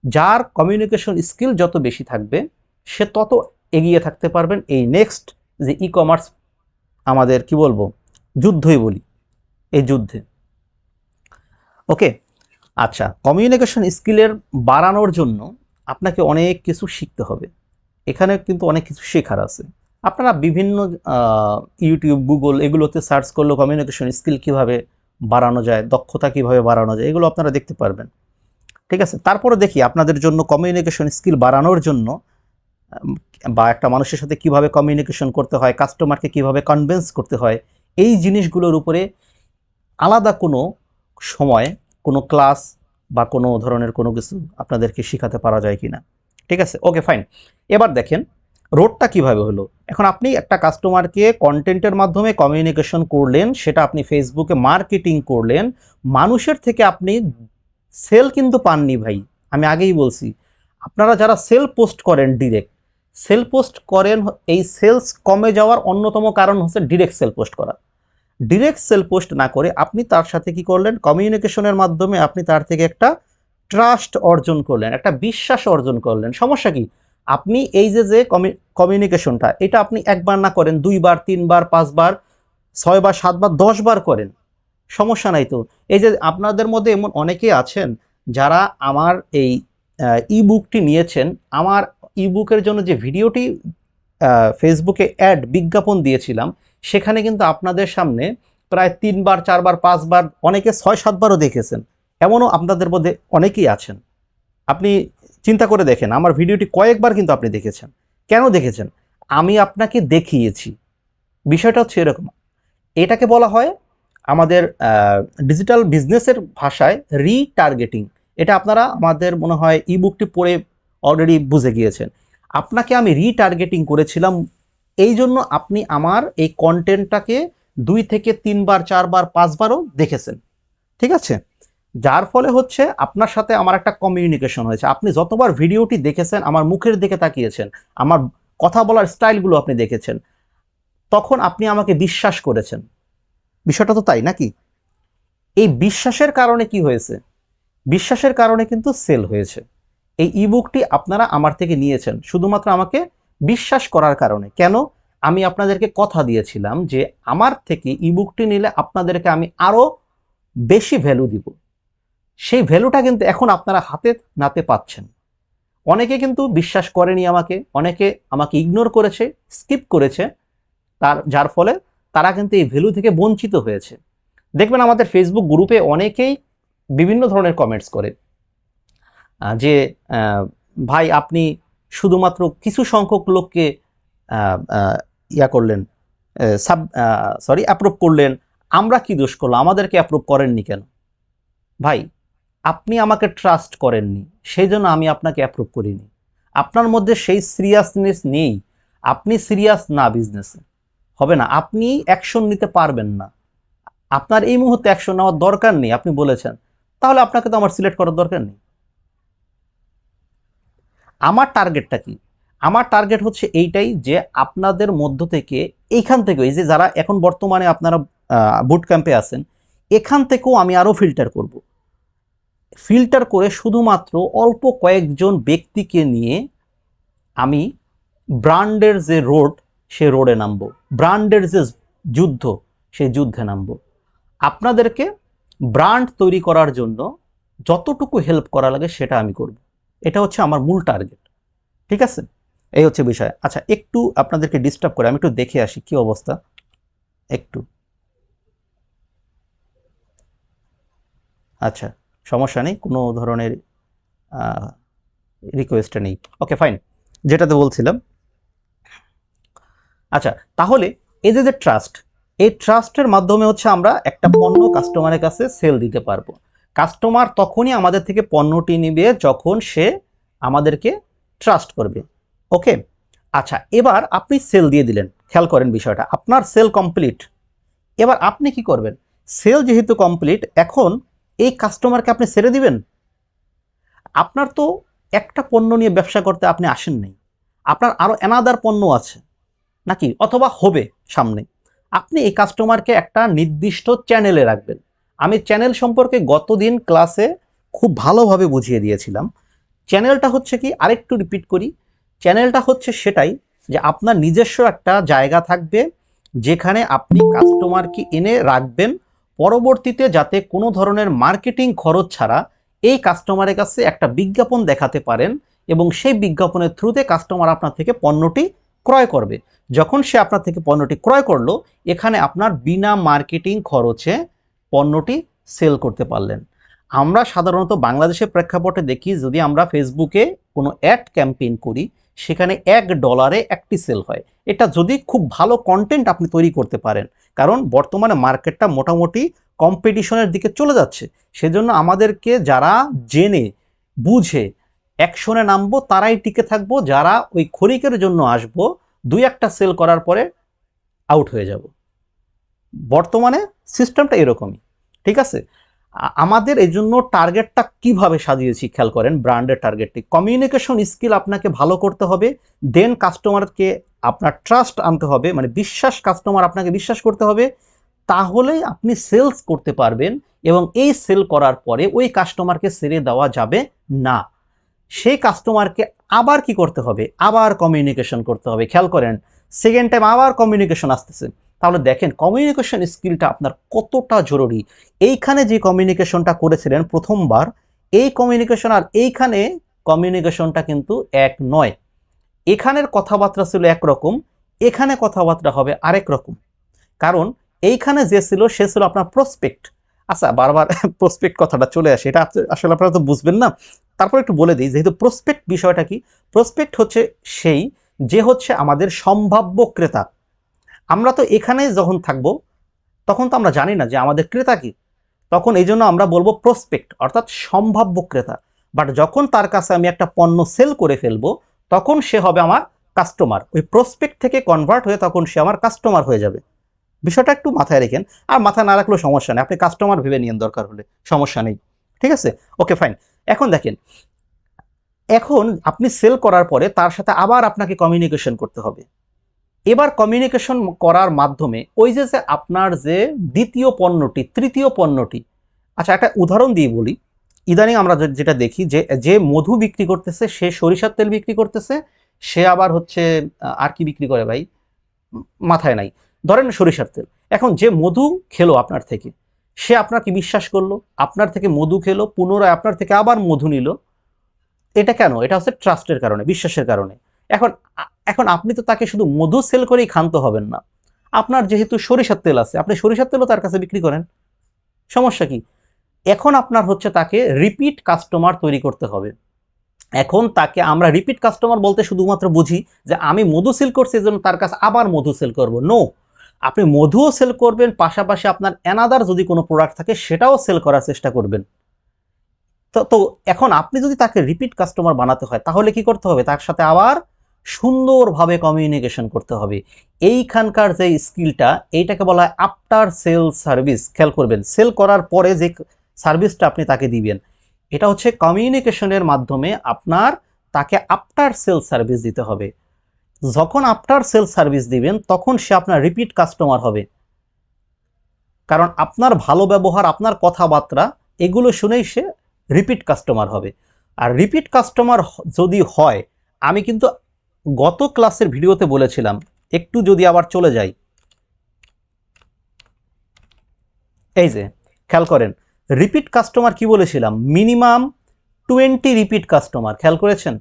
[SPEAKER 1] যার কমিউনিকেশন স্কিল যত বেশি থাকবে, সে তত এগিয়ে থাকতে পারবেন এই নেক্সট যে ই কমার্স আমাদের কি বলবো, যুদ্ধই বলি, এই যুদ্ধে। ওকে, আচ্ছা, কমিউনিকেশন স্কিলের বাড়ানোর জন্য আপনাকে অনেক কিছু শিখতে হবে। এখানে কিন্তু অনেক কিছু শেখার আছে। আপনারা বিভিন্ন ইউটিউব, গুগল এগুলোতে সার্চ করলেও কমিউনিকেশন স্কিল কীভাবে বাড়ানো যায়, দক্ষতা কীভাবে বাড়ানো যায়, এগুলো আপনারা দেখতে পারবেন। ঠিক আছে? তারপরে দেখি আপনাদের জন্য কমিউনিকেশন স্কিল বাড়ানোর জন্য বা একটা মানুষের সাথে কিভাবে কমিউনিকেশন করতে হয়, কাস্টমারকে কিভাবে কনভিন্স করতে হয়, এই জিনিসগুলোর উপরে আলাদা কোনো সময় কোনো ক্লাস বা কোনো ধরনের কোনো কিছু আপনাদেরকে শেখাতে পারা যায় কিনা। ঠিক আছে? ওকে, ফাইন। এবার দেখেন, রোডটা কিভাবে হলো? এখন আপনি একটা কাস্টমারকে কন্টেন্টের মাধ্যমে কমিউনিকেশন করলেন, সেটা আপনি ফেসবুকে মার্কেটিং করলেন, মানুষের থেকে আপনি সেল কিন্তু পাননি ভাই। আমি আগেই বলছি, আপনারা যারা সেল পোস্ট করেন ডিরেক্ট, সেল পোস্ট করেন, এই সেলস কমে যাওয়ার অন্যতম কারণ হচ্ছে ডিরেক্ট সেল পোস্ট করা। ডিরেক্ট সেল পোস্ট না করে আপনি তার সাথে কি করলেন, কমিউনিকেশনের মাধ্যমে আপনি তার থেকে একটা ট্রাস্ট অর্জন করলেন, একটা বিশ্বাস অর্জন করলেন। সমস্যা কি? আপনি এই যে কমিউনিকেশনটা, এটা আপনি একবার না করেন, 2 বার 3 বার 5 বার 6 বার 7 বার 10 বার করেন, সমস্যা নাই তো। এই যে আপনাদের মধ্যে এমন অনেকেই আছেন যারা আমার এই ই বুকটি নিয়েছেন, আমার ই বুকের জন্য যে ভিডিওটি ফেসবুকে অ্যাড বিজ্ঞাপন দিয়েছিলাম, সেখানে কিন্তু আপনাদের সামনে প্রায় 3 বার 4 বার 5 বার, অনেকে 6 7 বারও দেখেছেন, এমনও আপনাদের মধ্যে অনেকেই আছেন। আপনি চিন্তা করে দেখেন, আমার ভিডিওটি কয়েকবার কিন্তু আপনি দেখেছেন। কেন দেখেছেন? আমি আপনাকে দেখিয়েছি। বিষয়টা হচ্ছে এরকম। এটাকে বলা হয় আমাদের ডিজিটাল বিজনেসের ভাষায় রিটার্গেটিং। এটা আপনারা আমাদের মনে হয় ই বুকটি পড়ে অলরেডি বুঝে গিয়েছেন। আপনাকে আমি রিটার্গেটিং করেছিলাম, এই জন্য আপনি আমার এই কন্টেন্টটাকে 2 থেকে 3 বার 4 বার 5 বারও দেখেছেন, ঠিক আছে? যার ফলে হচ্ছে আপনার সাথে আমার একটা কমিউনিকেশন হয়েছে। আপনি যতবার ভিডিওটি দেখেছেন, আমার মুখের দিকে তাকিয়েছেন, আমার কথা বলার স্টাইলগুলো আপনি দেখেছেন, তখন আপনি আমাকে বিশ্বাস করেছেন। বিষয়টা তো তাই নাকি? এই বিশ্বাসের কারণে কি হয়েছে? বিশ্বাসের কারণে কিন্তু সেল হয়েছে। এই ইবুকটি আপনারা আমার থেকে নিয়েছেন শুধুমাত্র আমাকে বিশ্বাস করার কারণে। কেন? আমি আপনাদেরকে কথা দিয়েছিলাম যে আমার থেকে ইবুকটি নিলে আপনাদেরকে আমি আরো বেশি ভ্যালু দিব। সেই ভ্যালুটা কিন্তু এখন আপনারা হাতে নাতে পাচ্ছেন। অনেকে কিন্তু বিশ্বাস করেনি আমাকে, অনেকে আমাকে ইগনোর করেছে, স্কিপ করেছে, যার ফলে তারা কিন্তু এই ভ্যালু থেকে বঞ্চিত হয়েছে। দেখবেন আমাদের ফেসবুক গ্রুপে অনেকেই বিভিন্ন ধরনের কমেন্টস করে যে ভাই আপনি শুধুমাত্র কিছু সংখ্যক লোককে ইয়া করলেন, অ্যাপ্রুভ করলেন, আমরা কি দোষ করলাম, আমাদেরকে অ্যাপ্রুভ করেননি কেন? ভাই, আপনি আমাকে ট্রাস্ট করেননি, সেই জন্য আমি আপনাকে অ্যাপ্রুভ করিনি। আপনার মধ্যে সেই সিরিয়াসনেস নেই, আপনি সিরিয়াস না, বিজনেসে হবে না, আপনি অ্যাকশন নিতে পারবেন না, আপনার এই মুহূর্তে অ্যাকশন নেওয়ার দরকার নেই, আপনি বলেছেন, তাহলে আপনাকে তো আমার সিলেক্ট করার দরকার নেই। আমার টার্গেটটা কি? আমার টার্গেট হচ্ছে এইটাই যে আপনাদের মধ্য থেকে, এইখান থেকে, এই যে যারা এখন বর্তমানে আপনারা বুট ক্যাম্পে আছেন, এখান থেকেও আমি আরও ফিল্টার করব। ফিল্টার করে শুধুমাত্র অল্প কয়েকজন ব্যক্তিকে নিয়ে আমি ব্র্যান্ডের যে রোড, সে রোডে নামবো, ব্র্যান্ডের যে যুদ্ধ, সেই যুদ্ধে নামবো। আপনাদেরকে ব্র্যান্ড তৈরি করার জন্য যতটুকু হেল্প করা লাগে সেটা আমি করব। এটা হচ্ছে আমার মূল টার্গেট, ঠিক আছে? এই হচ্ছে বিষয়। আচ্ছা, একটু আপনাদেরকে ডিস্টার্ব করে আমি একটু দেখে আসি কি অবস্থা। একটু, আচ্ছা, সমস্যা নেই, কোনো ধরনের রিকোয়েস্টটা নেই। ওকে, ফাইন। যেটাতে বলছিলাম, আচ্ছা, তাহলে এই যে ট্রাস্ট, এই ট্রাস্টের মাধ্যমে হচ্ছে আমরা একটা পণ্য কাস্টমারের কাছে সেল দিতে পারবো। কাস্টমার তখনই আমাদের থেকে পণ্যটি নেবে যখন সে আমাদেরকে ট্রাস্ট করবে। ওকে, আচ্ছা, এবার আপনি সেল দিয়ে দিলেন, খেয়াল করেন বিষয়টা, আপনার সেল কমপ্লিট। এবার আপনি কি করবেন? সেল যেহেতু কমপ্লিট, এখন এই কাস্টমারকে আপনি ছেড়ে দিবেন? আপনার তো একটা পণ্য নিয়ে ব্যবসা করতে আপনি আসেন নাই, আপনার আরো অ্যানাদার পণ্য আছে নাকি, অথবা হবে সামনে। আপনি এই কাস্টমারকে একটা নির্দিষ্ট চ্যানেলে রাখবেন। আমি চ্যানেল সম্পর্কে গতদিন ক্লাসে খুব ভালোভাবে বুঝিয়ে দিয়েছিলাম। চ্যানেলটা হচ্ছে কি, আরেকটু রিপিট করি, চ্যানেলটা হচ্ছে সেটাই যে আপনার নিজস্ব একটা জায়গা থাকবে যেখানে আপনি কাস্টমারকে এনে রাখবেন, পরবর্তীতে যাতে কোনো ধরনের মার্কেটিং খরচ ছাড়া এই কাস্টমারের কাছে একটা বিজ্ঞাপন দেখাতে পারেন, এবং সেই বিজ্ঞাপনের থ্রুতে কাস্টমার আপনার থেকে পণ্যটি ক্রয় করবে। যখন সে আপনার থেকে পণ্যটি ক্রয় করলো, এখানে আপনার বিনা মার্কেটিং খরচে পণ্যটি সেল করতে পারলেন। আমরা সাধারণত বাংলাদেশের প্রেক্ষাপটে দেখি, যদি আমরা ফেসবুকে কোনো অ্যাড ক্যাম্পেইন করি, সেখানে $1 একটি সেল হয়। এটা যদি খুব ভালো কন্টেন্ট আপনি তৈরি করতে পারেন, কারণ বর্তমানে মার্কেটটা মোটামুটি কম্পিটিশনের দিকে চলে যাচ্ছে। সেজন্য আমাদেরকে যারা জেনে বুঝে অ্যাকশনে নামবো, তারাই টিকে থাকবো, যারা ওই ক্ষণিকের জন্য আসবো, দুই একটা সেল করার পরে আউট হয়ে যাব। বর্তমানে সিস্টেমটা এরকমই, ঠিক আছে। আমাদের এই জন্য টার্গেটটা কিভাবে সাজিয়েছি খেয়াল করেন। ব্র্যান্ডের টার্গেটটি কমিউনিকেশন স্কিল আপনাকে ভালো করতে হবে, দেন কাস্টমারকে আপনার ট্রাস্ট আনতে হবে, মানে বিশ্বাস, কাস্টমার আপনাকে বিশ্বাস করতে হবে, তাহলেই আপনি সেলস করতে পারবেন। এবং এই সেল করার পরে ওই কাস্টমারকে ছেড়ে দেওয়া যাবে না। সেই কাস্টমারকে আবার কি করতে হবে, আবার কমিউনিকেশন করতে হবে। খেয়াল করেন, সেকেন্ড টাইম আবার কমিউনিকেশন আসতেছে। তাহলে দেখেন কমিউনিকেশন স্কিলটা আপনার কতটা জরুরি। এইখানে যে কমিউনিকেশনটা করেছিলেন প্রথমবার, এই কমিউনিকেশন আর এইখানে কমিউনিকেশনটা কিন্তু এক নয়। এখানের কথাবার্তা ছিল একরকম, এখানে কথাবার্তা হবে আরেক রকম। কারণ এইখানে যে ছিল সে ছিল আপনার প্রসপেক্ট। আচ্ছা, বারবার প্রসপেক্ট কথাটা চলে আসে, এটা আসলে আপনারা তো বুঝবেন না, তারপর একটু বলে দিই। যেহেতু প্রসপেক্ট বিষয়টা কি, প্রসপেক্ট হচ্ছে সেই যে হচ্ছে আমাদের সম্ভাব্য ক্রেতা। আমরা তো এখানে যখন থাকবো তখন তো আমরা জানি না যে আমাদের ক্রেতা কি, তখন এই জন্য আমরা বলবো প্রসপেক্ট, অর্থাৎ সম্ভাব্য ক্রেতা। বাট যখন তার কাছে আমি একটা পণ্য সেল করে ফেলবো, তখন সে হবে আমার কাস্টমার। ওই প্রসপেক্ট থেকে কনভার্ট হয়ে তখন সে আমার কাস্টমার হয়ে যাবে। বিষয়টা একটু মাথায় রেখেন, আর মাথায় না রাখলেও সমস্যা নেই, আপনি কাস্টমার ভেবে নিন দরকার হলে, সমস্যা নেই, ঠিক আছে। Okay fine. এখন দেখেন, এখন আপনি সেল করার পরে তার সাথে আবার আপনাকে কমিউনিকেশন করতে হবে। এবার কমিউনিকেশন করার মাধ্যমে ওই যে যে আপনার যে দ্বিতীয় পণ্যটি, তৃতীয় পণ্যটি, আচ্ছা একটা উদাহরণ দিয়ে বলি। ইদানিং আমরা যেটা দেখি যে যে মধু বিক্রি করতেছে সে সরিষার তেল বিক্রি করতেছে, সে আবার হচ্ছে আর কি বিক্রি করে ভাই, মাথায় নাই, ধরেন সরিষার তেল। এখন যে মধু খেলো আপনার থেকে, সে আপনাকে বিশ্বাস করলো, আপনার থেকে মধু খেলো, পুনরায় আপনার থেকে আবার মধু নিল। এটা কেন? এটা হচ্ছে ট্রাস্টের কারণে, বিশ্বাসের কারণে। এখন এখন আপনি তো তাকে শুধু মধু সেল করেই ক্ষান্ত হবেন না। আপনার যেহেতু সরিষার তেল আছে, আপনি সরিষার তেলও তার কাছে বিক্রি করেন, সমস্যা কি? এখন আপনার হচ্ছে তাকে রিপিট কাস্টমার তৈরি করতে হবে। এখন তাকে আমরা রিপিট কাস্টমার বলতে শুধুমাত্র বুঝি যে আমি মধু সেল করছি এই জন্য তার কাছে আবার মধু সেল করব, নো। আপনি মধুও সেল করবেন, পাশাপাশি আপনার অ্যানাদার যদি কোনো প্রোডাক্ট থাকে সেটাও সেল করার চেষ্টা করবেন। তো এখন আপনি যদি তাকে রিপিট কাস্টমার বানাতে হয়, তাহলে কি করতে হবে, তার সাথে আবার সুন্দরভাবে কমিউনিকেশন করতে হবে। এইখানকার যে স্কিলটা, এইটাকে বলা হয় আফটার সেল সার্ভিস। খেয়াল করবেন, সেল করার পরে যে সার্ভিসটা আপনি তাকে দিবেন, এটা হচ্ছে কমিউনিকেশনের মাধ্যমে আপনার তাকে আফটার সেল সার্ভিস দিতে হবে। যখন আফটার সেল সার্ভিস দিবেন তখন সে আপনার রিপিট কাস্টমার হবে। কারণ আপনার ভালো ব্যবহার, আপনার কথাবার্তা, এগুলো শুনেই সে রিপিট কাস্টমার হবে। আর রিপিট কাস্টমার যদি হয়, আমি কিন্তু গত ক্লাসের ভিডিওতে বলেছিলাম, একটু যদি আবার চলে যাই, এই যে খেয়াল করেন, রিপিট কাস্টমার কি বলেছিলাম, মিনিমাম 20 রিপিট কাস্টমার। খেয়াল করেছেন?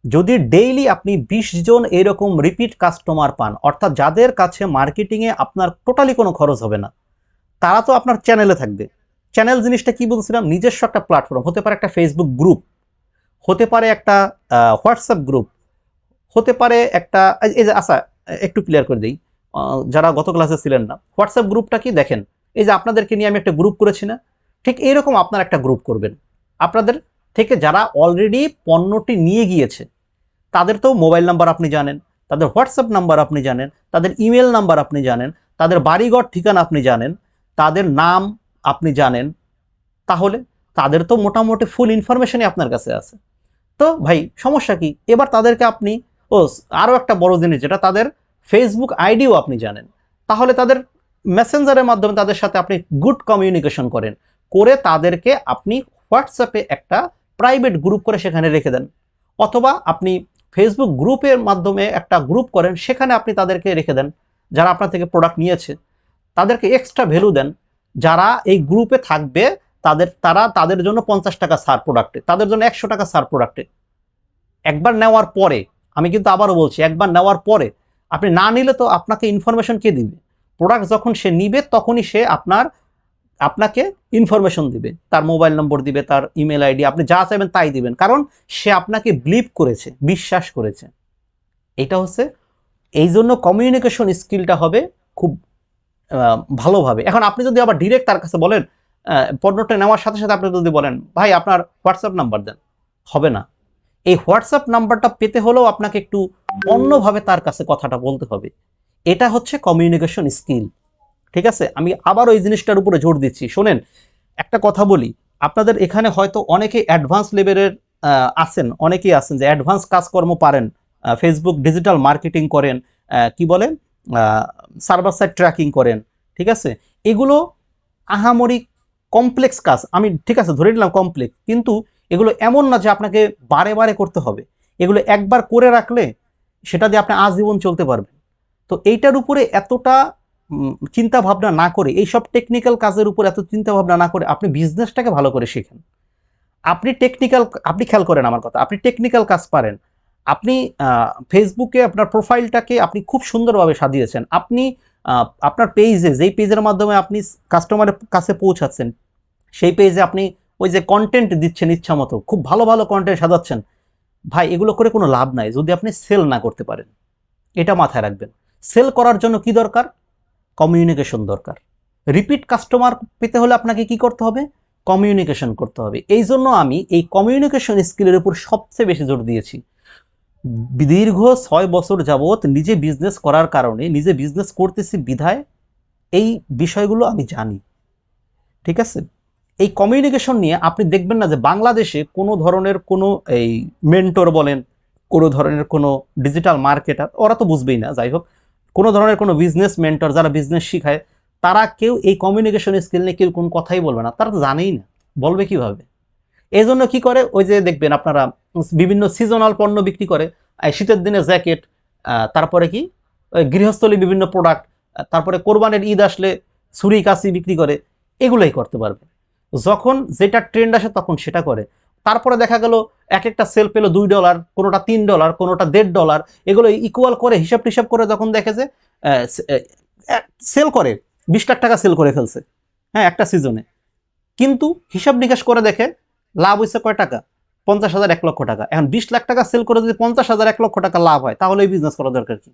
[SPEAKER 1] যদি ডেইলি আপনি 20 জন এরকম রিপিট কাস্টমার পান, অর্থাৎ যাদের কাছে মার্কেটিংয়ে আপনার টোটালি কোনো খরচ হবে না, তারা তো আপনার চ্যানেলে থাকবে। চ্যানেল জিনিসটা কি বলছিলাম, নিজস্ব একটা প্ল্যাটফর্ম, হতে পারে একটা ফেসবুক গ্রুপ, হতে পারে একটা হোয়াটসঅ্যাপ গ্রুপ, হতে পারে একটা, এই যে আচ্ছা একটু ক্লিয়ার করে দিই যারা গত ক্লাসে ছিলেন না, হোয়াটসঅ্যাপ গ্রুপটা কি দেখেন, এই যে আপনাদেরকে নিয়ে আমি একটা গ্রুপ করেছি না, ঠিক এইরকম আপনার একটা গ্রুপ করবেন। আপনাদের থেকে যারা অলরেডি পণ্যটি নিয়ে গিয়েছে তাদের তো মোবাইল নাম্বার আপনি জানেন, তাদের হোয়াটসঅ্যাপ নাম্বার আপনি জানেন, তাদের ইমেল নাম্বার আপনি জানেন, তাদের বাড়িঘর ঠিকানা আপনি জানেন, তাদের নাম আপনি জানেন, তাহলে তাদের তো মোটামুটি ফুল ইনফরমেশনই আপনার কাছে আছে। তো ভাই সমস্যা কি? এবার তাদেরকে আপনি, ও আরও একটা বড় জিনিস যেটা, তাদের ফেসবুক আইডিও আপনি জানেন, তাহলে তাদের মেসেঞ্জারের মাধ্যমে তাদের সাথে আপনি গুড কমিউনিকেশন করেন, করে তাদেরকে আপনি হোয়াটসঅ্যাপে একটা প্রাইভেট গ্রুপ করে সেখানে রেখে দেন, অথবা আপনি ফেসবুক গ্রুপের মাধ্যমে একটা গ্রুপ করেন, সেখানে আপনি তাদেরকে রেখে দেন যারা আপনার থেকে প্রোডাক্ট নিয়েছে, তাদেরকে এক্সট্রা ভ্যালু দেন। যারা এই গ্রুপে থাকবে তাদের জন্য 50 টাকা ছাড় প্রোডাক্টে, তাদের জন্য 100 টাকা ছাড় প্রোডাক্টে। একবার নেওয়ার পরে, আমি কিন্তু আবারও বলছি, একবার নেওয়ার পরে আপনি না নিলে তো আপনাকে ইনফরমেশন কে দিবে? প্রোডাক্ট যখন সে নিবে তখনই সে আপনাকে ইনফরমেশন দিবে, তার মোবাইল নম্বর দিবে, তার ইমেল আইডি, আপনি যা চাইবেন তাই দিবেন, কারণ সে আপনাকে বিলিভ করেছে, বিশ্বাস করেছে। এটা হচ্ছে, এই জন্য কমিউনিকেশন স্কিলটা হবে খুব ভালোভাবে। এখন আপনি যদি আবার ডিরেক্ট তার কাছে বলেন, পণ্যটা নেওয়ার সাথে সাথে আপনি যদি বলেন ভাই আপনার হোয়াটসঅ্যাপ নাম্বার দেন, হবে না। এই হোয়াটসঅ্যাপ নাম্বারটা পেতে হলেও আপনাকে একটু অন্যভাবে তার কাছে কথাটা বলতে হবে। এটা হচ্ছে কমিউনিকেশন স্কিল। ঠিক আছে, আমি আবার ওই জিনিসটার উপরে জোর দিচ্ছি। শোনেন, একটা কথা বলি, আপনাদের এখানে হয়তো অনেকে অ্যাডভান্স লেভেলের আছেন, অনেকেই আছেন যে অ্যাডভান্স কাজকর্ম পারেন, ফেসবুক ডিজিটাল মার্কেটিং করেন, কি বলে, সার্ভার সাইড ট্র্যাকিং করেন। ঠিক আছে, এগুলো আহামরি কমপ্লেক্স কাজ, আমি ঠিক আছে ধরে নিলাম কমপ্লেক্স, কিন্তু এগুলো এমন না যে আপনাকে বারে বারে করতে হবে। এগুলো একবার করে রাখলে সেটা দিয়ে আপনি আজীবন চলতে পারবেন। তো এইটার উপরে এতটা চিন্তা ভাবনা না করে, এইসব টেকনিক্যাল কাজের উপর এত চিন্তা ভাবনা না করে আপনি বিজনেসটাকে ভালো করে শিখেন। আপনি খেয়াল করেন আমার কথা, আপনি টেকনিক্যাল কাজ পারেন, আপনি ফেসবুকে আপনার প্রোফাইলটাকে আপনি খুব সুন্দরভাবে সাজিয়েছেন, আপনি আপনার পেজে, যেই পেজের মাধ্যমে আপনি কাস্টমারের কাছে পৌঁছাচ্ছেন, সেই পেজে আপনি ওই যে কন্টেন্ট দিচ্ছেন ইচ্ছা মতো, খুব ভালো ভালো কন্টেন্ট সাজাচ্ছেন, ভাই এগুলো করে কোনো লাভ নাই যদি আপনি সেল না করতে পারেন। এটা মাথায় রাখবেন। সেল করার জন্য কি দরকার? কমিউনিকেশন দরকার। রিপিট কাস্টমার পেতে হলে আপনাকে কি করতে হবে? কমিউনিকেশন করতে হবে। এই জন্য আমি এই কমিউনিকেশন স্কিলের উপর সবচেয়ে বেশি জোর দিয়েছি। দীর্ঘ 6 বছর যাবৎ নিজে বিজনেস করার কারণে, নিজে বিজনেস করতেছি বিধায় এই বিষয়গুলো আমি জানি। ঠিক আছে, এই কমিউনিকেশন নিয়ে আপনি দেখবেন না যে বাংলাদেশে কোনো ধরনের কোনো এই মেন্টর বলেন, কোনো ধরনের কোনো ডিজিটাল মার্কেটার, ওরা তো বুঝবেই না, যাই হোক, কোনো ধরনের কোনো বিজনেস মেন্টর যারা বিজনেস শিখায়, তারা কেউ এই কমিউনিকেশন স্কিল নিয়ে কেউ কোনো কথাই বলবে না, তারা তো জানেই না, বলবে কিভাবে? এই জন্য কি করে, ওই যে দেখবেন আপনারা বিভিন্ন সিজনাল পণ্য বিক্রি করে, শীতের দিনে জ্যাকেট, তারপরে কি ওই গৃহস্থলী বিভিন্ন প্রোডাক্ট, তারপরে কোরবানির ঈদ আসলে ছুরি কাঁচি বিক্রি করে, এগুলোই করতে পারবে। যখন যেটা ট্রেন্ড আসে তখন সেটা করে। তারপরে দেখা গেল এক একটা সেল পেলো $2, কোনোটা $3, কোনোটা $1.5, এগুলো ইকুয়াল করে হিসাব টিসাব করে যখন দেখে যে সেল করে 20 লাখ টাকা সেল করে ফেলছে, হ্যাঁ, একটা সিজনে, কিন্তু হিসাব নিকাশ করে দেখে লাভ হয়েছে কয় টাকা? 50,000, 1 লক্ষ টাকা। এখন 20 লাখ টাকা সেল করে যদি 50,000, 1 লক্ষ টাকা লাভ হয়, তাহলে এই বিজনেস করা দরকার কি?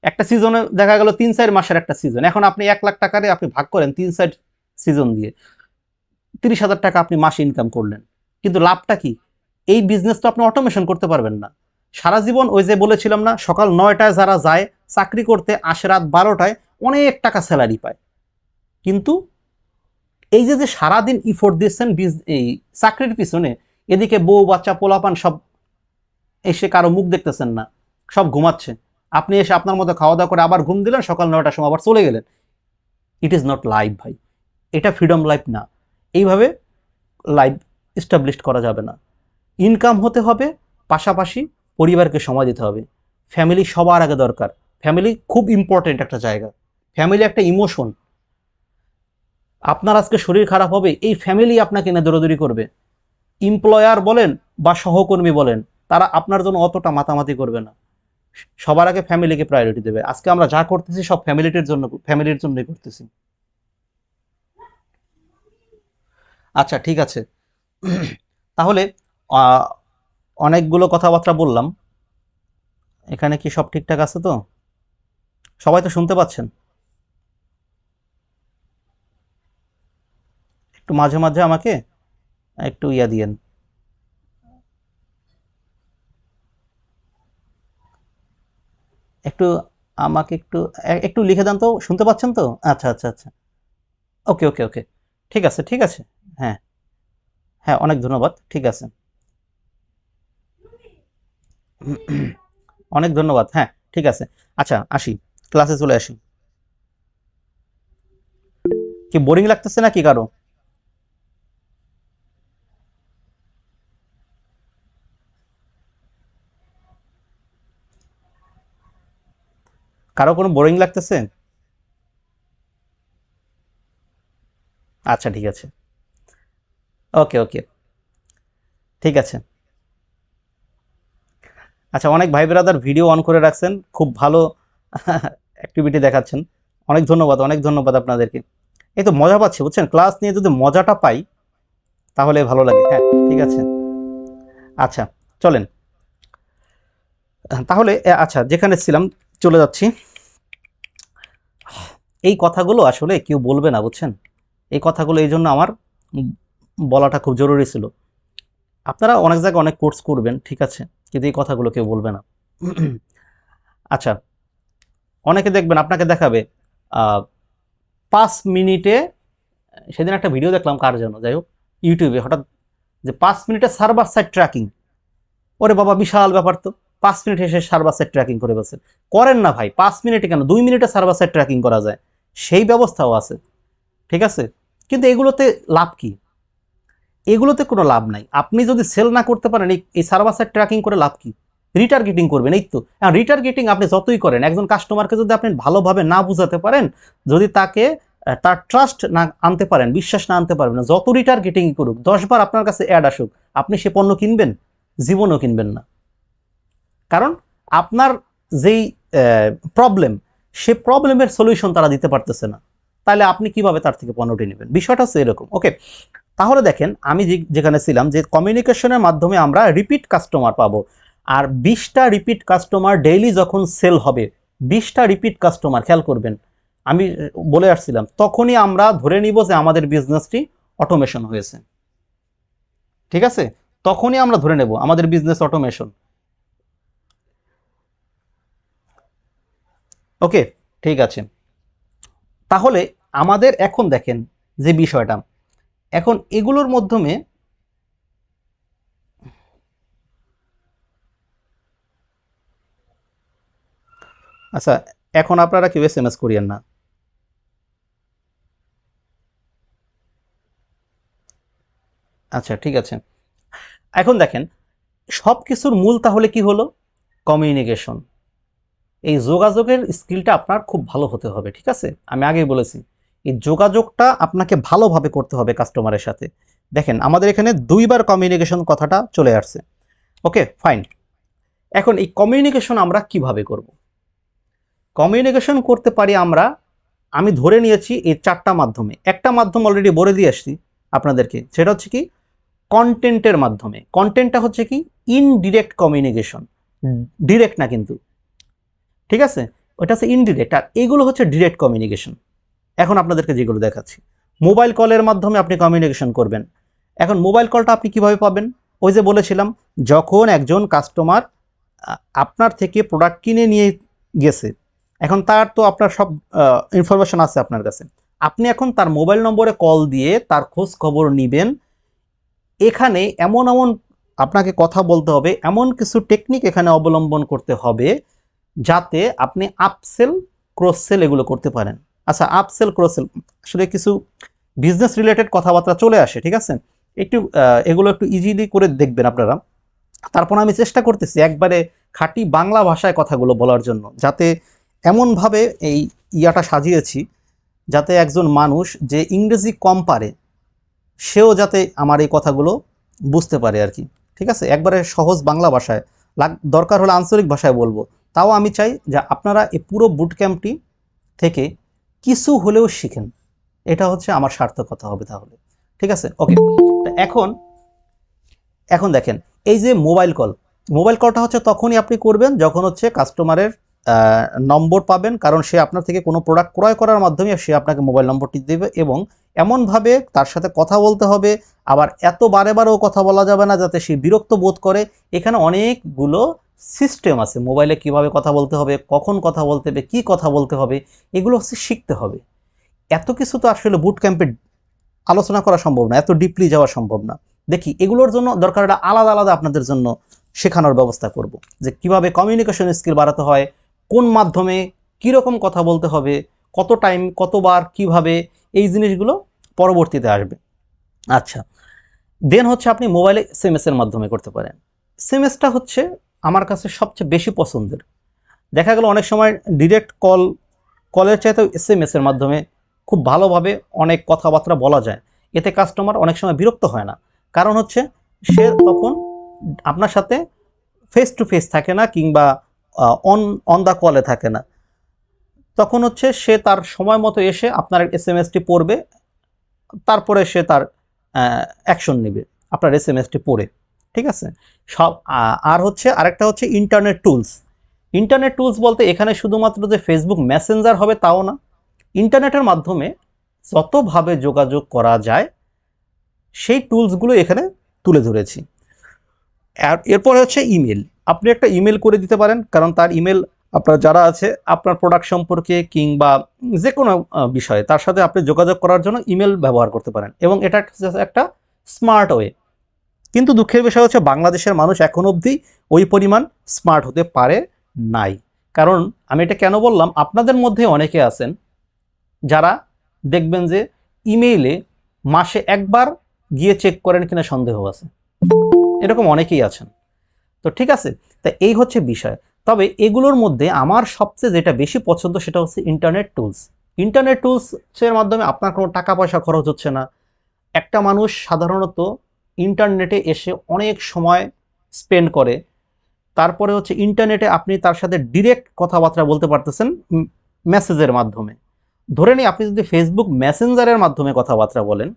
[SPEAKER 1] একটা সিজনে দেখা গেল 3-4 মাসের একটা সিজন, এখন আপনি 1 লাখ টাকারে আপনি ভাগ করেন 3-4 সিজন দিয়ে, 30,000 টাকা আপনি মাসে ইনকাম করলেন, কিন্তু লাভটা কি? এই বিজনেস তো আপনি অটোমেশন করতে পারবেন না। সারা জীবন ওই যে বলেছিলাম না, সকাল 9টায় যারা যায় চাকরি করতে, আসে রাত 12টায়, অনেক টাকা স্যালারি পায়, কিন্তু এই যে যে সারাদিন ইফোর্ট দিচ্ছেন এই চাকরির পিছনে, এদিকে বউ বাচ্চা পোলাপান সব এসে কারো মুখ দেখতেছেন না, সব ঘুমাচ্ছে, আপনি এসে আপনার মতো খাওয়া দাওয়া করে আবার ঘুম দিলেন, সকাল 9টার সময় আবার চলে গেলেন। ইট ইজ নট লাইফ ভাই, এটা ফ্রিডম লাইফ না। এইভাবে লাইফ এস্টাবলিশ করা যাবে না। ইনকাম হতে হবে, পাশাপাশি পরিবারকে সময় দিতে হবে। ফ্যামিলি সবার আগে দরকার, ফ্যামিলি খুব ইম্পর্টেন্ট একটা জায়গা, ফ্যামিলি একটা ইমোশন। আপনার আজকে শরীর খারাপ হবে, এই ফ্যামিলি আপনাকে এনে দৌড়াদৌড়ি করবে। এমপ্লয়ার বলেন বা সহকর্মী বলেন, তারা আপনার জন্য অতটা মাতামাতি করবে না। সবার আগে ফ্যামিলিকে প্রায়োরিটি দেবে। আজকে আমরা যা করতেছি সব ফ্যামিলির জন্যই করতেছি। আচ্ছা ঠিক আছে, তাহলে অনেকগুলো কথাবার্তা বললাম, এখানে কি সব ঠিকঠাক আছে তো? সবাই তো শুনতে পাচ্ছেন? একটু মাঝে মাঝে আমাকে একটু ইয়া দিয়েন, একটু আমাকে একটু একটু লিখে দেন তো, শুনতে পাচ্ছেন তো? আচ্ছা আচ্ছা আচ্ছা, ওকে ওকে ওকে, ঠিক আছে ঠিক আছে, হ্যাঁ হ্যাঁ, অনেক ধন্যবাদ, ঠিক আছে। অনেক ধন্যবাদ, হ্যাঁ ঠিক আছে। আচ্ছা আসি, ক্লাসে চলে আসি। কি বোরিং লাগতেছে নাকি কারো? কারো কোনো বোরিং লাগতেছে? আচ্ছা ঠিক আছে, ওকে ওকে, ঠিক আছে। আচ্ছা, অনেক ভাই ব্রাদার ভিডিও অন করে রাখছেন, খুব ভালো অ্যাক্টিভিটি দেখাচ্ছেন, অনেক ধন্যবাদ, অনেক ধন্যবাদ আপনাদেরকে। এই তো মজা পাচ্ছি বুঝছেন, ক্লাস নিয়ে যদি মজাটা পাই তাহলে ভালো লাগে। হ্যাঁ ঠিক আছে, আচ্ছা চলেন তাহলে। আচ্ছা, যেখানে ছিলাম চলে যাচ্ছি। এই কথাগুলো আসলে কেউ বলবে না বুঝছেন, এই কথাগুলো এই জন্য আমার বলাটা খুব জরুরি ছিল। আপনারা অনেক জায়গায় অনেক কোর্স করবেন, ঠিক আছে, কিন্তু এই কথাগুলো কেউ বলবে না। আচ্ছা, অনেকে দেখবেন আপনাকে দেখাবে 5 মিনিটে, সেদিন একটা ভিডিও দেখলাম কার জন্য, যাই হোক ইউটিউবে হঠাৎ, যে 5 মিনিটে সার্ভার সাইড ট্র্যাকিং। ওরে বাবা, বিশাল ব্যাপার তো, 5 মিনিটে এসে সার্ভার সাইড ট্র্যাকিং করে বলছেন। করেন না ভাই, 5 মিনিটে কেন, 2 মিনিটে সার্ভার সাইড ট্র্যাকিং করা যায়, সেই ব্যবস্থাও আছে, ঠিক আছে। কিন্তু এগুলোতে লাভ কি? এগুলোতে কোনো লাভ নাই। আপনি যদি সেল না করতে পারেন, এই সার্ভার সাইড ট্র্যাকিং করে লাভ কি? রিটার্গেটিং করবেন, এই তো। রিটার্গেটিং আপনি যতই করেন, একজন কাস্টমারকে যদি আপনি ভালোভাবে না বুঝাতে পারেন, যদি তাকে তার ট্রাস্ট না আনতে পারেন, বিশ্বাস না আনতে পারবেন, যত রিটার্গেটিংই করুক, 10 বার আপনার কাছে অ্যাড আসুক, আপনি সে পণ্য কিনবেন? জীবনও কিনবেন না। কারণ আপনার যেই প্রবলেম, সে প্রবলেমের সলিউশন তারা দিতে পারতেছে না, তাহলে আপনি কিভাবে তার থেকে পণ্যটি নেবেন? বিষয়টা হচ্ছে এরকম। ওকে, তাহলে দেখেন আমি যেখানে ছিলাম, যে কমিউনিকেশনের মাধ্যমে আমরা রিপিট কাস্টমার পাবো, আর 20টা রিপিট কাস্টমার ডেইলি যখন সেল হবে, 20টা রিপিট কাস্টমার, খেয়াল করবেন, আমি বলে আসছিলাম, তখনই আমরা ধরে নিব যে আমাদের বিজনেসটি অটোমেশন হয়েছে, ঠিক আছে, তখনই আমরা ধরে নেব আমাদের বিজনেস অটোমেশন। ওকে, ঠিক আছে। তাহলে আমাদের এখন দেখেন যে বিষয়টা, এখন এগুলোর মাধ্যমে, আচ্ছা, এখন আপনারা কেউ SMS করিয়েন না। আচ্ছা, ঠিক আছে। এখন দেখেন, সব কিছুর মূল তাহলে কি হলো? কমিউনিকেশন। এই যোগাযোগের স্কিলটা আপনার খুব ভালো হতে হবে, ঠিক আছে। আমি আগেই বলেছি, এই যোগাযোগটা আপনাকে ভালোভাবে করতে হবে কাস্টমারের সাথে। দেখেন আমাদের এখানে 2বার কমিউনিকেশন কথাটা চলে আসছে। ওকে, ফাইন। এখন এই কমিউনিকেশন আমরা কিভাবে করব? কমিউনিকেশন করতে পারি আমরা, আমি ধরে নিয়েছি এই 4টা মাধ্যমে। একটা মাধ্যম অলরেডি বলে দিয়ে আসছি আপনাদেরকে, সেটা হচ্ছে কি, কন্টেন্টের মাধ্যমে। কন্টেন্টটা হচ্ছে কি, ইনডিরেক্ট কমিউনিকেশন, ডিরেক্ট না কিন্তু, ঠিক আছে, ওটা হচ্ছে ইনডিরেক্ট, আর এগুলো হচ্ছে ডিরেক্ট কমিউনিকেশন। এখন আপনাদেরকে যেগুলো দেখাচ্ছি, মোবাইল কলের মাধ্যমে আপনি কমিউনিকেশন করবেন। এখন মোবাইল কলটা আপনি কিভাবে পাবেন? ওই যে বলেছিলাম, যখন একজন কাস্টমার আপনার থেকে প্রোডাক্ট কিনে নিয়ে গেছে, এখন তার তো আপনার সব ইনফরমেশন আছে আপনার কাছে, আপনি এখন তার মোবাইল নম্বরে কল দিয়ে তার খোঁজ খবর নেবেন। এখানে এমন এমন আপনাকে কথা বলতে হবে, এমন কিছু টেকনিক এখানে অবলম্বন করতে হবে, যাতে আপনি আপসেল ক্রস সেল এগুলো করতে পারেন। আচ্ছা, আপসেল ক্রস সেল আসলে কিছু বিজনেস রিলেটেড কথাবার্তা চলে আসে, ঠিক আছে, একটু এগুলো একটু ইজিলি করে দেখবেন আপনারা। তারপর আমি চেষ্টা করতেছি একবারে খাঁটি বাংলা ভাষায় কথাগুলো বলার জন্য, যাতে এমনভাবে এই ইয়াটা সাজিয়েছি, যাতে একজন মানুষ যে ইংরেজি কম পারে, সেও যাতে আমার এই কথাগুলো বুঝতে পারে আর কি, ঠিক আছে, একবারে সহজ বাংলা ভাষায়, দরকার হলে আঞ্চলিক ভাষায় বলবো। তাও আমি চাই যে আপনারা এই পুরো বুট ক্যাম্পটি থেকে কিছু হলেও শিখেন, এটা হচ্ছে আমার সার্থকতা হবে তাহলে, ঠিক আছে। ওকে, এখন এখন দেখেন, এই যে মোবাইল কল, মোবাইল কলটা হচ্ছে তখনই আপনি করবেন যখন হচ্ছে কাস্টমারের নম্বর পাবেন, কারণ সে আপনার থেকে কোনো প্রোডাক্ট ক্রয় করার মাধ্যমে সে আপনাকে মোবাইল নম্বরটি দেবে, এবং এমনভাবে তার সাথে কথা বলতে হবে, আবার এত বারে বারেও কথা বলা যাবে না যাতে সে বিরক্ত বোধ করে। এখানে অনেকগুলো সিস্টেম আছে, মোবাইলে কিভাবে কথা বলতে হবে, কখন কথা বলতে হবে, কী কথা বলতে হবে, এগুলো হচ্ছে শিখতে হবে। এত কিছু তো আসলে বুট ক্যাম্পে আলোচনা করা সম্ভব না, এত ডিপলি যাওয়া সম্ভব না। দেখি এগুলোর জন্য দরকার একটা আলাদা আলাদা আপনাদের জন্য শেখানোর ব্যবস্থা করব, যে কিভাবে কমিউনিকেশন স্কিল বাড়াতে হয়, কোন মাধ্যমে কীরকম কথা বলতে হবে, কত টাইম, কতবার, কিভাবে, এই জিনিসগুলো পরবর্তীতে আসবে। আচ্ছা, দেন হচ্ছে আপনি মোবাইলে SMS এর মাধ্যমে করতে পারেন। SMS টা হচ্ছে আমার কাছে সবচেয়ে বেশি পছন্দের। দেখা গেল অনেক সময় ডিরেক্ট কলের চাইতেও SMS এর মাধ্যমে খুব ভালোভাবে অনেক কথাবার্তা বলা যায়, এতে কাস্টমার অনেক সময় বিরক্ত হয় না। কারণ হচ্ছে সে তখন আপনার সাথে ফেস টু ফেস থাকে না, কিংবা অন অন দ্য কলে থাকে না, তখন হচ্ছে সে তার সময় মতো এসে আপনার SMS টি পড়বে, তারপরে সে তার অ্যাকশন নেবে আপনার SMS টি পড়ে, ঠিক আছে। সব আর হচ্ছে আরেকটা হচ্ছে ইন্টারনেট টুলস। ইন্টারনেট টুলস বলতে এখানে শুধুমাত্র যে ফেসবুক মেসেঞ্জার হবে তাও না, ইন্টারনেটের মাধ্যমে যতভাবে যোগাযোগ করা যায় সেই টুলসগুলো এখানে তুলে ধরেছি। আর এরপরে হচ্ছে ইমেল। আপনি একটা ইমেল করে দিতে পারেন, কারণ তার ইমেল আপনার যারা আছে আপনার প্রোডাক্ট সম্পর্কে কিংবা যে কোনো বিষয়ে তার সাথে আপনি যোগাযোগ করার জন্য ইমেল ব্যবহার করতে পারেন, এবং এটা একটা স্মার্ট ওয়ে। কিন্তু দুঃখের বিষয় হচ্ছে বাংলাদেশের মানুষ এখন অবধি ওই পরিমাণ স্মার্ট হতে পারে নাই। কারণ আমি এটা কেন বললাম, আপনাদের মধ্যে অনেকে আছেন যারা দেখবেন যে ইমেইলে মাসে একবার গিয়ে চেক করেন কিনা সন্দেহ আছে, এরকম অনেকেই আছেন। তো ঠিক আছে, তা এই হচ্ছে বিষয়। তবে এগুলোর মধ্যে আমার সবচেয়ে যেটা বেশি পছন্দ সেটা হচ্ছে ইন্টারনেট টুলস। ইন্টারনেট টুলসের মাধ্যমে আপনার কোনো টাকা পয়সা খরচ হচ্ছে না। একটা মানুষ সাধারণত ইন্টারনেটে এসে অনেক সময় স্পেন্ড করে, তারপরে হচ্ছে ইন্টারনেটে আপনি তার সাথে ডিরেক্ট কথাবার্তা বলতে পারতেছেন মেসেজের মাধ্যমে। ধরে নিই আপনি যদি ফেসবুক মেসেঞ্জারের মাধ্যমে কথাবার্তা বলেন,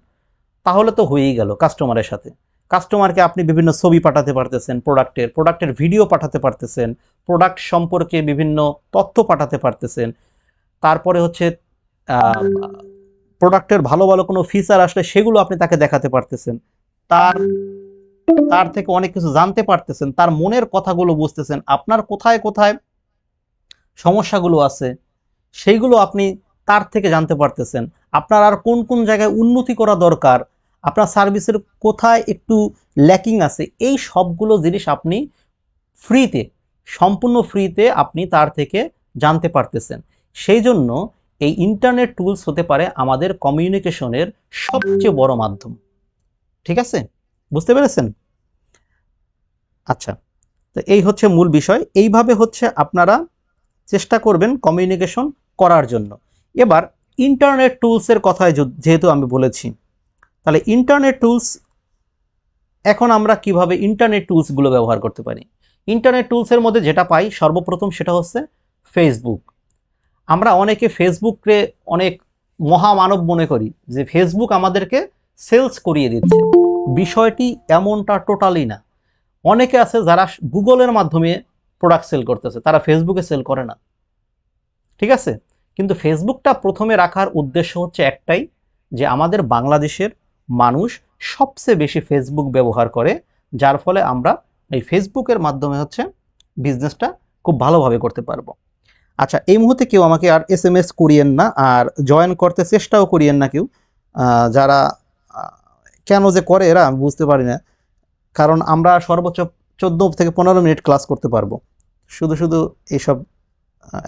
[SPEAKER 1] তাহলে তো হয়েই গেল কাস্টমারের সাথে। কাস্টমারকে আপনি বিভিন্ন ছবি পাঠাতে পারতেছেন, প্রোডাক্টের ভিডিও পাঠাতে পারতেছেন, প্রোডাক্ট সম্পর্কে বিভিন্ন তথ্য পাঠাতে পারতেছেন। তারপরে হচ্ছে প্রোডাক্টের ভালো ভালো কোনো ফিচার আসলে সেগুলো আপনি তাকে দেখাতে পারতেছেন, তার তার থেকে অনেক কিছু জানতে পারতেছেন, তার মনের কথাগুলো বুঝতেছেন, আপনার কোথায় কোথায় সমস্যাগুলো আছে সেইগুলো আপনি তার থেকে জানতে পারতেছেন, আপনার আর কোন কোন জায়গায় উন্নতি করা দরকার, আপনার সার্ভিসের কোথায় একটু ল্যাকিং আছে, এই সবগুলো জিনিস আপনি ফ্রিতে, সম্পূর্ণ ফ্রিতে আপনি তার থেকে জানতে পারতেছেন। সেই জন্য এই ইন্টারনেট টুলস হতে পারে আমাদের কমিউনিকেশনের সবচেয়ে বড় মাধ্যম। ঠিক আছে, বুঝতে পেরেছেন? আচ্ছা, তো এই হচ্ছে মূল বিষয়। এইভাবে হচ্ছে আপনারা চেষ্টা করবেন কমিউনিকেশন করার জন্য। এবার ইন্টারনেট টুলসের কথায় যেহেতু আমি বলেছি, তাহলে ইন্টারনেট টুলস, এখন আমরা কিভাবে ইন্টারনেট টুলসগুলো ব্যবহার করতে পারি। ইন্টারনেট টুলসের মধ্যে যেটা পাই সর্বপ্রথম সেটা হচ্ছে ফেসবুক। আমরা অনেকে ফেসবুককে অনেক মহামানব মনে করি যে ফেসবুক আমাদেরকে সেলস করিয়ে দিচ্ছে। বিষয়টি এমনটা টোটালি না। অনেকে আছে যারা গুগলের মাধ্যমে প্রোডাক্ট সেল করতেছে, তারা ফেসবুকে সেল করে না। ঠিক আছে, কিন্তু ফেসবুকটা প্রথমে রাখার উদ্দেশ্য হচ্ছে একটাই, যে আমাদের বাংলাদেশের মানুষ সবচেয়ে বেশি ফেসবুক ব্যবহার করে, যার ফলে আমরা এই ফেসবুকের মাধ্যমে হচ্ছে বিজনেসটা খুব ভালোভাবে করতে পারবো। আচ্ছা, এই মুহূর্তে কেউ আমাকে আর SMS করিয়েন না, আর জয়েন করতে চেষ্টাও করিয়েন না কেউ। যারা কেন যে করে এরা আমি বুঝতে পারি না, কারণ আমরা সর্বোচ্চ 14 থেকে 15 মিনিট ক্লাস করতে পারবো। শুধু শুধু এইসব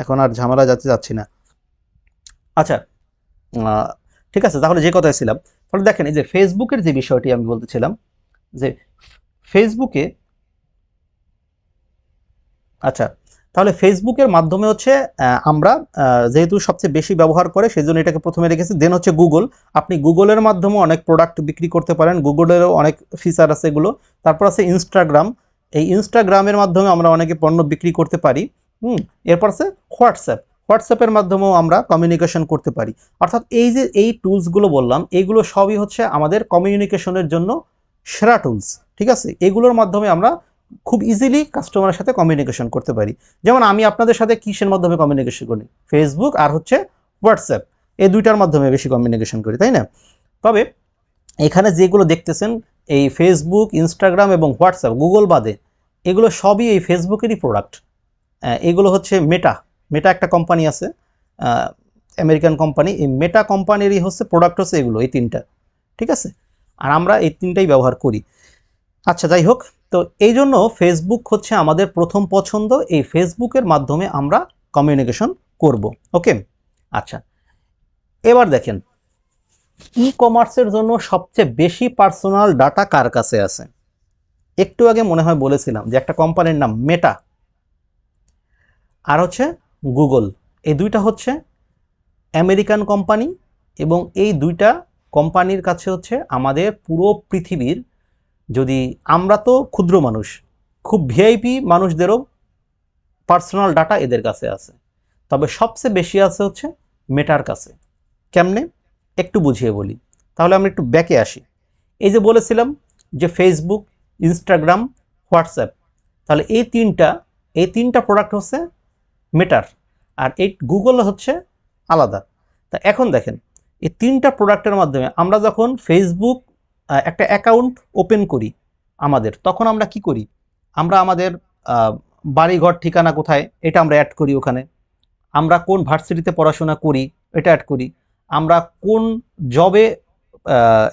[SPEAKER 1] এখন আর ঝামেলা যাচ্ছি না। আচ্ছা, ঠিক আছে, তাহলে যে কথায় ছিলাম, তাহলে দেখেন এই যে ফেসবুকের যে বিষয়টি আমি বলতেছিলাম, যে ফেসবুকে, আচ্ছা, তাহলে ফেসবুকের মাধ্যমে হচ্ছে আমরা যেহেতু সবচেয়ে বেশি ব্যবহার করে সেই জন্য এটাকে প্রথমে রেখেছি। দেন হচ্ছে গুগল, আপনি গুগলের মাধ্যমে অনেক প্রোডাক্ট বিক্রি করতে পারেন, গুগলেরও অনেক ফিচার আছে এগুলো। তারপর আছে ইনস্টাগ্রাম, এই ইনস্টাগ্রামের মাধ্যমে আমরা অনেকে পণ্য বিক্রি করতে পারি। এরপর আছে হোয়াটসঅ্যাপের মাধ্যমেও আমরা কমিউনিকেশন করতে পারি। অর্থাৎ এই যে এই টুলসগুলো বললাম, এইগুলো সবই হচ্ছে আমাদের কমিউনিকেশনের জন্য সেরা টুলস। ঠিক আছে, এগুলোর মাধ্যমে আমরা খুব ইজিলি কাস্টমারের সাথে কমিউনিকেশন করতে পারি। যেমন আমি আপনাদের সাথে কিসের মাধ্যমে কমিউনিকেশন করি? ফেসবুক আর হচ্ছে হোয়াটসঅ্যাপ, এই দুইটার মাধ্যমে বেশি কমিউনিকেশন করি, তাই না? তবে এখানে যেগুলো দেখতেছেন এই ফেসবুক, ইনস্টাগ্রাম এবং হোয়াটসঅ্যাপ, গুগল বাদে, এগুলো সবই এই ফেসবুকেরই প্রোডাক্ট। এগুলো হচ্ছে মেটা একটা কোম্পানি আছে, আমেরিকান কোম্পানি, এই মেটা কোম্পানিরই হচ্ছে প্রোডাক্ট হচ্ছে এগুলো, এই তিনটা। ঠিক আছে, আর আমরা এই তিনটাই ব্যবহার করি। আচ্ছা, যাই হোক, তো এই জন্য ফেসবুক হচ্ছে আমাদের প্রথম পছন্দ, এই ফেসবুকের মাধ্যমে আমরা কমিউনিকেশন করব। ওকে, আচ্ছা, এবার দেখেন ই কমার্সের জন্য সবচেয়ে বেশি পার্সোনাল ডাটা কার কাছে আছে? একটু আগে মনে হয় বলেছিলাম যে একটা কোম্পানির নাম মেটা, আর হচ্ছে গুগল। এই দুইটা হচ্ছে আমেরিকান কোম্পানি, এবং এই দুইটা কোম্পানির কাছে হচ্ছে আমাদের পুরো পৃথিবীর, যদি আমরা তো ক্ষুদ্র মানুষ, খুব ভিআইপি মানুষদেরও পার্সোনাল ডাটা এদের কাছে আছে। তবে সবচেয়ে বেশি আছে হচ্ছে মেটার কাছে। কেমনে একটু বুঝিয়ে বলি, তাহলে আমরা একটু ব্যাকে আসি। এই যে বলেছিলাম যে ফেসবুক, ইনস্টাগ্রাম, হোয়াটসঅ্যাপ, তাহলে এই তিনটা প্রোডাক্ট হচ্ছে মেটার, আর এই গুগল হচ্ছে আলাদা। তা এখন দেখেন এই তিনটা প্রোডাক্টের মাধ্যমে আমরা যখন ফেসবুক একটা অ্যাকাউন্ট ওপেন করি আমাদের, তখন আমরা কি করি? আমরা আমাদের বাড়িঘর ঠিকানা কোথায় এটা আমরা অ্যাড করি ওখানে, আমরা কোন ভার্সিটিতে পড়াশোনা করি এটা অ্যাড করি, আমরা কোন জবে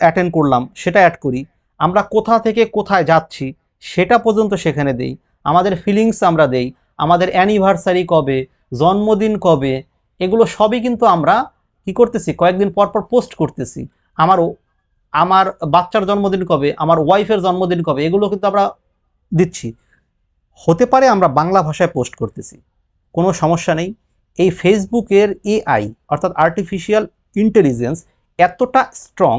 [SPEAKER 1] অ্যাটেন্ড করলাম সেটা অ্যাড করি, আমরা কোথা থেকে কোথায় যাচ্ছি সেটা পর্যন্ত সেখানে দেই, আমাদের ফিলিংস আমরা দেই, আমাদের অ্যানিভার্সারি কবে, জন্মদিন কবে, এগুলো সবই কিন্তু আমরা কি করতেছি, কয়েকদিন পর পর পোস্ট করতেছি। আমার আমার বাচ্চার জন্মদিন কবে, আমার ওয়াইফের জন্মদিন কবে, এগুলো কিন্তু আমরা দিচ্ছি। হতে পারে আমরা বাংলা ভাষায় পোস্ট করতেছি, কোনো সমস্যা নেই। এই ফেসবুকের এআই অর্থাৎ আর্টিফিশিয়াল ইন্টেলিজেন্স এতটা স্ট্রং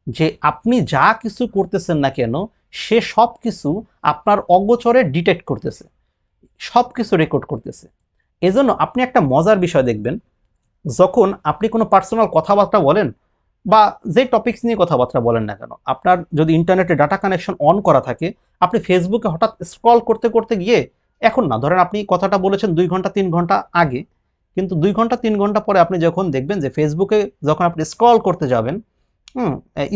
[SPEAKER 1] যে আপনি যা কিছু করতেছেন না কেন সে সব কিছু আপনার অগোচরে ডিটেক্ট করতেছে, সব কিছু রেকর্ড করতেছে। এজন্য আপনি একটা মজার বিষয় দেখবেন, যখন আপনি কোনো পার্সোনাল কথাবার্তা বলেন বা যে টপিকস নিয়ে কথাবার্তা বলেন না কেন, আপনার যদি ইন্টারনেটে ডাটা কানেকশন অন করা থাকে, আপনি ফেসবুকে হঠাৎ স্ক্রল করতে করতে গিয়ে, এখন না ধরেন আপনি কথাটা বলেছেন 2 ঘন্টা 3 ঘন্টা আগে, কিন্তু 2 ঘন্টা 3 ঘন্টা পরে আপনি যখন দেখবেন যে ফেসবুকে যখন আপনি স্ক্রল করতে যাবেন,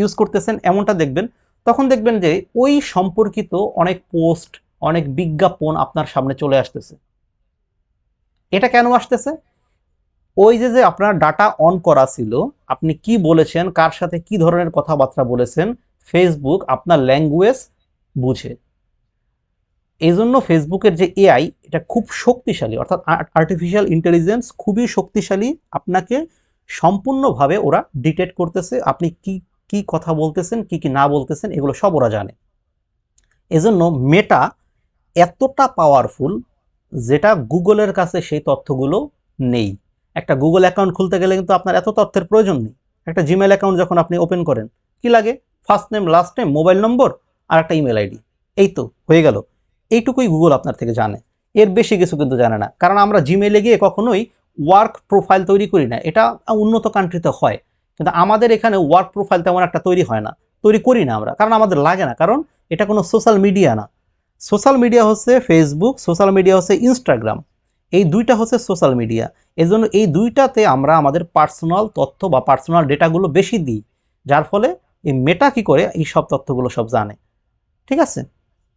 [SPEAKER 1] ইউজ করতেছেন এমনটা দেখবেন, তখন দেখবেন যে ওই সম্পর্কিত অনেক পোস্ট, অনেক বিজ্ঞাপন আপনার সামনে চলে আসতেছে। এটা কেন আসতেছে? ওই যে আপনার ডাটা অন করা ছিল, আপনি কি বলেছেন, কার সাথে কি ধরনের কথাবার্তা বলেছেন, ফেসবুক আপনার ল্যাঙ্গুয়েজ বুঝে। এই জন্য ফেসবুকের যে এআই এটা খুব শক্তিশালী, অর্থাৎ আর্টিফিশিয়াল ইন্টেলিজেন্স খুবই শক্তিশালী। আপনাকে সম্পূর্ণভাবে ওরা ডিটেক্ট করতেছে, আপনি কি কি কথা বলতেছেন, কি কি না বলতেছেন, এগুলো সব ওরা জানে। এজন্য মেটা এতটা পাওয়ারফুল, যেটা গুগলের কাছে সেই তথ্যগুলো নেই। একটা গুগল অ্যাকাউন্ট খুলতে গেলে কিন্তু আপনার এত তথ্যের প্রয়োজন নেই। একটা জিমেল অ্যাকাউন্ট যখন আপনি ওপেন করেন, কি লাগে? First name, last name, mobile number আর একটা ইমেল আইডি, এই তো হয়ে গেল। এইটুকুই গুগল আপনার থেকে জানে, এর বেশি কিছু কিন্তু জানে না। কারণ আমরা জিমেলে গিয়ে কখনোই ওয়ার্ক প্রোফাইল তৈরি করি না, এটা উন্নত কান্ট্রিতে হয়, কিন্তু আমাদের এখানে ওয়ার্ক প্রোফাইল তেমন একটা তৈরি হয় না, তৈরি করি না আমরা, কারণ আমাদের লাগে না, কারণ এটা কোনো সোশ্যাল মিডিয়া না। সোশ্যাল মিডিয়া হচ্ছে ফেসবুক, সোশ্যাল মিডিয়া হচ্ছে ইনস্টাগ্রাম, এই দুইটা হচ্ছে সোশ্যাল মিডিয়া। এজন্য এই দুইটাতে আমরা আমাদের পার্সোনাল তথ্য বা পার্সোনাল ডেটাগুলো বেশি দিই, যার ফলে এই মেটা কি করে এই সব তথ্যগুলো সব জানে। ঠিক আছে,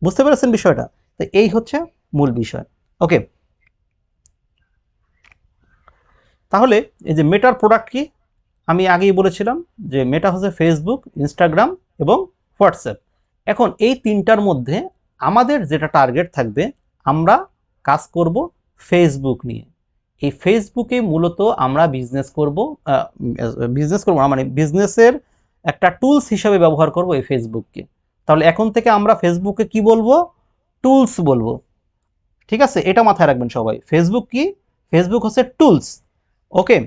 [SPEAKER 1] বুঝতে পেরেছেন বিষয়টা? তো এই হচ্ছে মূল বিষয়। ওকে, তাহলে এই যে মেটার প্রোডাক্ট কি, আমি আগেই বলেছিলাম যে মেটা হচ্ছে ফেসবুক, ইনস্টাগ্রাম এবং হোয়াটসঅ্যাপ। এখন এই তিনটার মধ্যে আমাদের যেটা টার্গেট থাকবে, আমরা কাজ করব ফেসবুক নিয়ে। এই ফেসবুকে মূলত আমরা বিজনেস করব না, মানে বিজনেসের একটা টুলস হিসাবে ব্যবহার করব এই ফেসবুককে। তাহলে এখন থেকে আমরা ফেসবুকে কি বলবো? টুলস বলবো। ঠিক আছে, এটা মাথায় রাখবেন সবাই। ফেসবুক কি? ফেসবুক হচ্ছে টুলস। ওকে,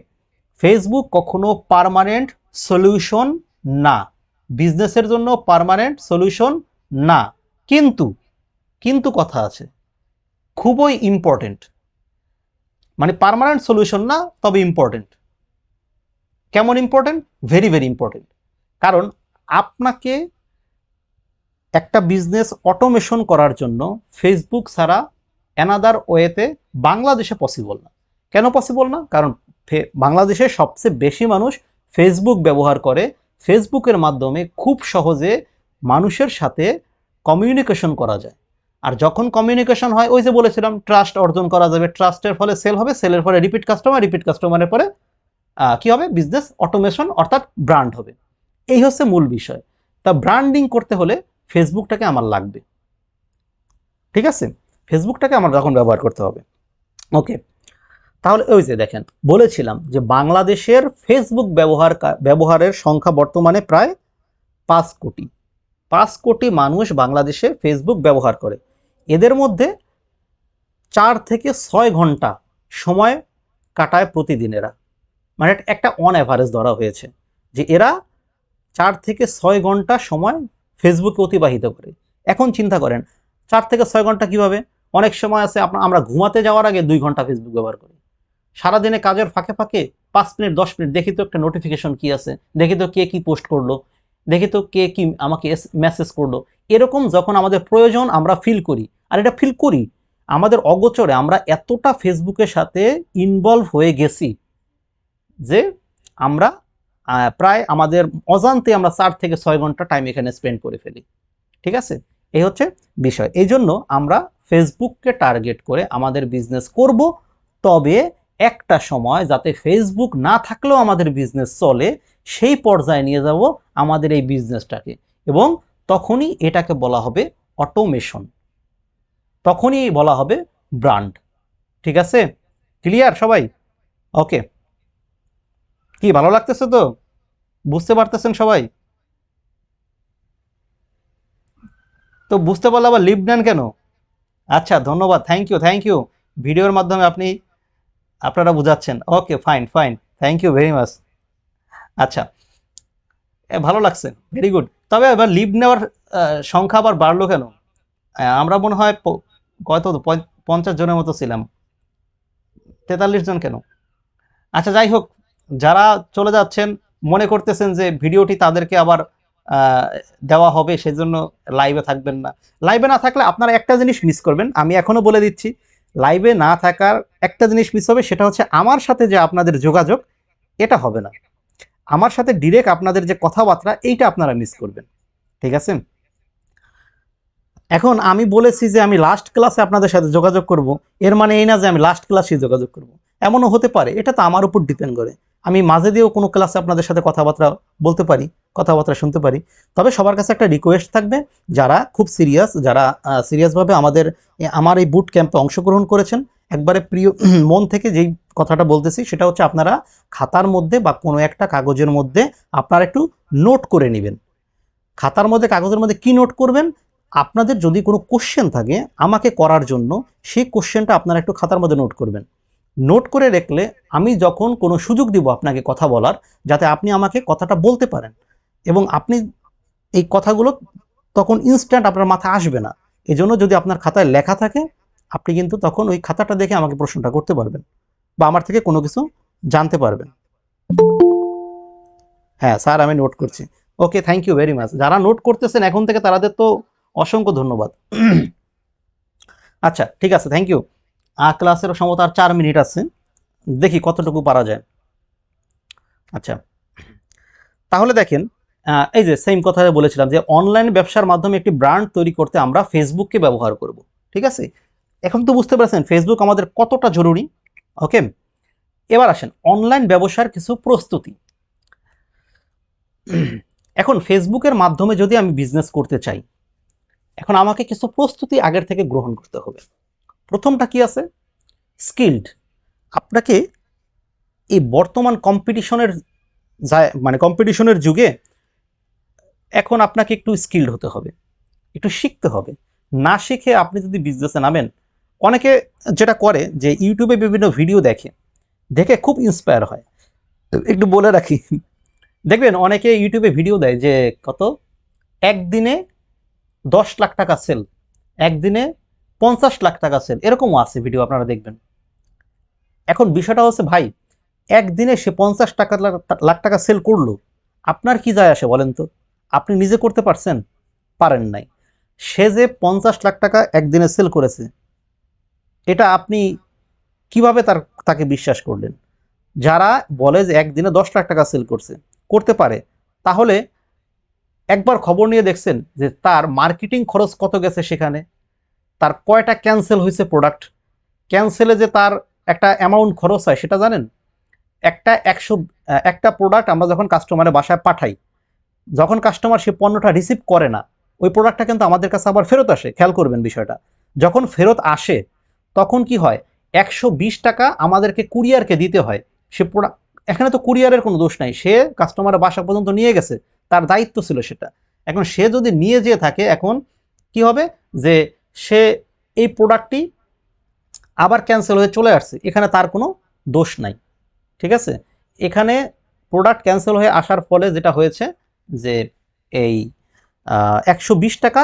[SPEAKER 1] ফেসবুক কখনো পার্মানেন্ট সলিউশন না, বিজনেসের জন্য পার্মানেন্ট সলিউশন না। কিন্তু কিন্তু কথা আছে, খুবই ইম্পর্টেন্ট, মানে পার্মানেন্ট সলিউশন না, তবে ইম্পর্টেন্ট। কেমন ইম্পর্টেন্ট? Very very important. কারণ আপনাকে একটা বিজনেস অটোমেশন করার জন্য ফেসবুক ছাড়া অ্যানাদার ওয়েতে বাংলাদেশে পসিবল না। কেন পসিবল না? কারণ বাংলাদেশে সবচেয়ে বেশি মানুষ ফেসবুক ব্যবহার করে, ফেসবুকের মাধ্যমে খুব সহজে মানুষের সাথে কমিউনিকেশন করা যায়। আর যখন কমিউনিকেশন হয়, ওই যে বলেছিলাম ট্রাস্ট অর্জন করা যাবে, ট্রাস্টের ফলে সেল হবে, সেলের ফলে রিপিট কাস্টমার, রিপিট কাস্টমারের পরে কি হবে? বিজনেস অটোমেশন অর্থাৎ ব্র্যান্ড হবে। এই হচ্ছে মূল বিষয়। তা ব্র্যান্ডিং করতে হলে ফেসবুকটাকে আমার লাগবে। ঠিক আছে, ফেসবুকটাকে আমার যখন ব্যবহার করতে হবে। ওকে, তাহলে ওই যে দেখেন বলেছিলাম যে বাংলাদেশের ফেসবুক ব্যবহারের সংখ্যা বর্তমানে প্রায় 5 কোটি। 5 কোটি মানুষ বাংলাদেশে ফেসবুক ব্যবহার করে। এদের মধ্যে 4 থেকে 6 ঘন্টা সময় কাটায় প্রতিদিন এরা, মানে একটা অন অ্যাভারেজ ধরা হয়েছে যে এরা 4 থেকে 6 ঘন্টা সময় ফেসবুকে অতিবাহিত করে। এখন চিন্তা করেন 4 থেকে 6 ঘন্টা কিভাবে? অনেক সময় আছে আমরা ঘুমাতে যাওয়ার আগে 2 ঘন্টা ফেসবুক ব্যবহার করি। সারাদিনে কাজের ফাঁকে ফাঁকে 5 মিনিট 10 মিনিট দেখি তো একটা নোটিফিকেশন কি আছে, দেখি তো কে কি পোস্ট করলো, দেখি তো কে কি আমাকে মেসেজ করলো। এরকম যখন আমাদের প্রয়োজন আমরা ফিল করি, আর এটা ফিল করি আমাদের অগোচরে, আমরা এতটা ফেসবুকের সাথে ইনভলভ হয়ে গেছি যে আমরা প্রায় আমাদের অজান্তে আমরা 4 থেকে 6 ঘন্টা টাইম এখানে স্পেন্ড করে ফেলি। ঠিক আছে, এই হচ্ছে বিষয়। এই জন্য আমরা ফেসবুককে টার্গেট করে আমাদের বিজনেস করব, তবে একটা সময় যাতে ফেসবুক না থাকলেও আমাদের বিজনেস চলে, সেই পর্যায়ে নিয়ে যাব আমাদের এই বিজনেসটাকে, এবং তখনই এটাকে বলা হবে অটোমেশন, তখনই বলা হবে ব্র্যান্ড। ঠিক আছে, ক্লিয়ার সবাই? ওকে, কি ভালো লাগতেছে তো? বুঝতে পারতেছেন সবাই? তো বুঝতে পারলে আবার লিভ নেন কেন? আচ্ছা, ধন্যবাদ, থ্যাংক ইউ, ভিডিওর মাধ্যমে আপনারা বুঝাচ্ছেন। Okay, fine fine, thank you very much. আচ্ছা, ভালো লাগছে, ভেরি গুড। তবে এবার লিভ নেওয়ার সংখ্যা আবার বাড়লো কেন? আমরা মনে হয় কত 50 জনের মতো ছিলাম, 43 জন কেন? আচ্ছা, যাই হোক, যারা চলে যাচ্ছেন মনে করতেছেন যে ভিডিওটি তাদেরকে আবার দেওয়া হবে, সেজন্য লাইভে থাকবেন না। লাইভে না থাকলে আপনারা একটা জিনিস মিস করবেন, আমি এখনো বলে দিচ্ছি। লাইভে না থাকার একটা জিনিস মিস হবে, সেটা হচ্ছে আমার সাথে যে আপনাদের যোগাযোগ, এটা হবে না। আমার সাথে ডিরেক্ট আপনাদের যে কথাবার্তা, এইটা আপনারা মিস করবেন। ঠিক আছে, এখন আমি বলেছি যে আমি লাস্ট ক্লাসে আপনাদের সাথে যোগাযোগ করব, এর মানে এই না যে আমি লাস্ট ক্লাসে যোগাযোগ করব। এমনও হতে পারে, এটা তো আমার উপর ডিপেন্ড করে। আমি মাঝে দিয়েও কোনো ক্লাসে আপনাদের সাথে কথাবার্তা বলতে পারি, কথাবার্তা শুনতে পারি। তবে সবার কাছে একটা রিকোয়েস্ট থাকবে, যারা খুব সিরিয়াস, যারা সিরিয়াসভাবে আমার এই বুট ক্যাম্পে অংশগ্রহণ করেছেন, একবারে প্রিয় মন থেকে যেই কথাটা বলতেছি, সেটা হচ্ছে আপনারা খাতার মধ্যে বা কোনো একটা কাগজের মধ্যে আপনারা একটু নোট করে নেবেন। খাতার মধ্যে, কাগজের মধ্যে কি নোট করবেন? আপনাদের যদি কোনো কোশ্চেন থাকে আমাকে করার জন্য, সেই কোশ্চেনটা আপনারা একটু খাতার মধ্যে নোট করবেন। নোট করে রাখলে আমি যখন কোনো সুযোগ দিব আপনাকে কথা বলার, যাতে আপনি আমাকে কথাটা বলতে পারেন, এবং আপনি এই কথাগুলো তখন ইনস্ট্যান্ট আপনার মাথায় আসবে না। এজন্য যদি আপনার খাতায় লেখা থাকে, আপনি কিন্তু তখন ওই খাতাটা দেখে আমাকে প্রশ্নটা করতে পারবেন, বা আমার থেকে কোনো কিছু জানতে পারবেন। হ্যাঁ স্যার, আমি নোট করছি। ওকে, থ্যাংক ইউ ভেরি মাচ। যারা নোট করতেছেন এখন থেকে, তাদের তো অসংখ্য ধন্যবাদ। আচ্ছা, ঠিক আছে, থ্যাংক ইউ। ক্লাসের সম্ভবত আর 4 মিনিট আছে, দেখি কতটুকু পারা যায়। আচ্ছা, তাহলে দেখেন, এই যে সেম কথা বলেছিলাম যে অনলাইন ব্যবসার মাধ্যমে একটি ব্র্যান্ড তৈরি করতে আমরা ফেসবুককে ব্যবহার করব। ঠিক আছে, এখন তো বুঝতে পারছেন ফেসবুক আমাদের কতটা জরুরি। ওকে, এবার আসেন অনলাইন ব্যবসার কিছু প্রস্তুতি। এখন ফেসবুকের মাধ্যমে যদি আমি বিজনেস করতে চাই, এখন আমাকে কিছু প্রস্তুতি আগের থেকে গ্রহণ করতে হবে। প্রথমটা কি আছে? স্কিলড। আপনাকে এই বর্তমান কম্পিটিশনের যুগে এখন আপনাকে একটু স্কিলড হতে হবে, একটু শিখতে হবে। না শিখে আপনি যদি বিজনেসে নামেন, অনেকে যেটা করে যে ইউটিউবে বিভিন্ন ভিডিও দেখে, দেখে খুব ইন্সপায়ার হয়। একটু বলে রাখি, দেখবেন অনেকে ইউটিউবে ভিডিও দেয় যে কত একদিনে 10 লাখ টাকা সেল, একদিনে 50 লাখ টাকা সেল, এরকমও আছে ভিডিও, আপনারা দেখবেন। এখন বিষয়টা হচ্ছে ভাই, একদিনে সে 50 লাখ টাকা সেল করলো, আপনার কি যায় আসে বলেন তো? আপনি নিজে করতে পারছেন? পারেন নাই। সে যে 50 লাখ টাকা একদিনে সেল করেছে, এটা আপনি কিভাবে তাকে বিশ্বাস করলেন? যারা বলে যে একদিনে 10 লাখ টাকা সেল করতে পারে, তাহলে একবার খবর নিয়ে দেখছেন যে তার মার্কেটিং খরচ কত গেছে, সেখানে তার কয়টা ক্যান্সেল হয়েছে প্রোডাক্ট, ক্যান্সেলে যে তার একটা অ্যামাউন্ট খরচ হয় সেটা জানেন? একটা প্রোডাক্ট আমরা যখন কাস্টমারের বাসায় পাঠাই, যখন কাস্টমার সে পণ্যটা রিসিভ করে না, ওই প্রোডাক্টটা কিন্তু আমাদের কাছে আবার ফেরত আসে। খেয়াল করবেন বিষয়টা, যখন ফেরত আসে তখন কি হয়, 120 টাকা আমাদেরকে কুরিয়ারকে দিতে হয়। সে প্রোডাক্ট, এখানে তো কুরিয়ারের কোনো দোষ নাই, সে কাস্টমারের বাসা পর্যন্ত নিয়ে গেছে, তার দায়িত্ব ছিল সেটা। এখন সে যদি নিয়ে যেয়ে থাকে, এখন কি হবে যে সে এই প্রোডাক্টটি আবার ক্যান্সেল হয়ে চলে আসছে, এখানে তার কোনো দোষ নাই। ঠিক আছে, এখানে প্রোডাক্ট ক্যান্সেল হয়ে আসার ফলে যেটা হয়েছে যে এই 120 টাকা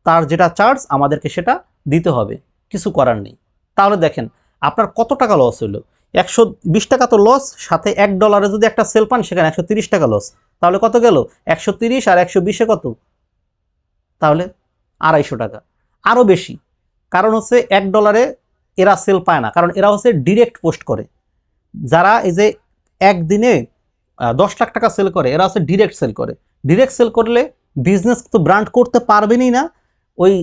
[SPEAKER 1] তার যেটা চার্জ, আমাদেরকে সেটা দিতে হবে, কিছু করার নেই। তাহলে দেখেন আপনার কত টাকা লস হলো। 120 টাকা তো লস, সাথে $1 যদি একটা সেল পান, সেখানে 130 টাকা লস। তাহলে কত গেল? 130 আর 120-এ কত? তাহলে 250 টাকা, আরও বেশি। কারণ হচ্ছে $1 এরা সেল পায় না, কারণ এরা হচ্ছে ডিরেক্ট পোস্ট করে। যারা এই যে একদিনে 10 লাখ টাকা সেল করে, এরা হচ্ছে ডিরেক্ট সেল করে। ডিরেক্ট সেল করলে বিজনেস তো ব্র্যান্ড করতে পারবেনই না, ওই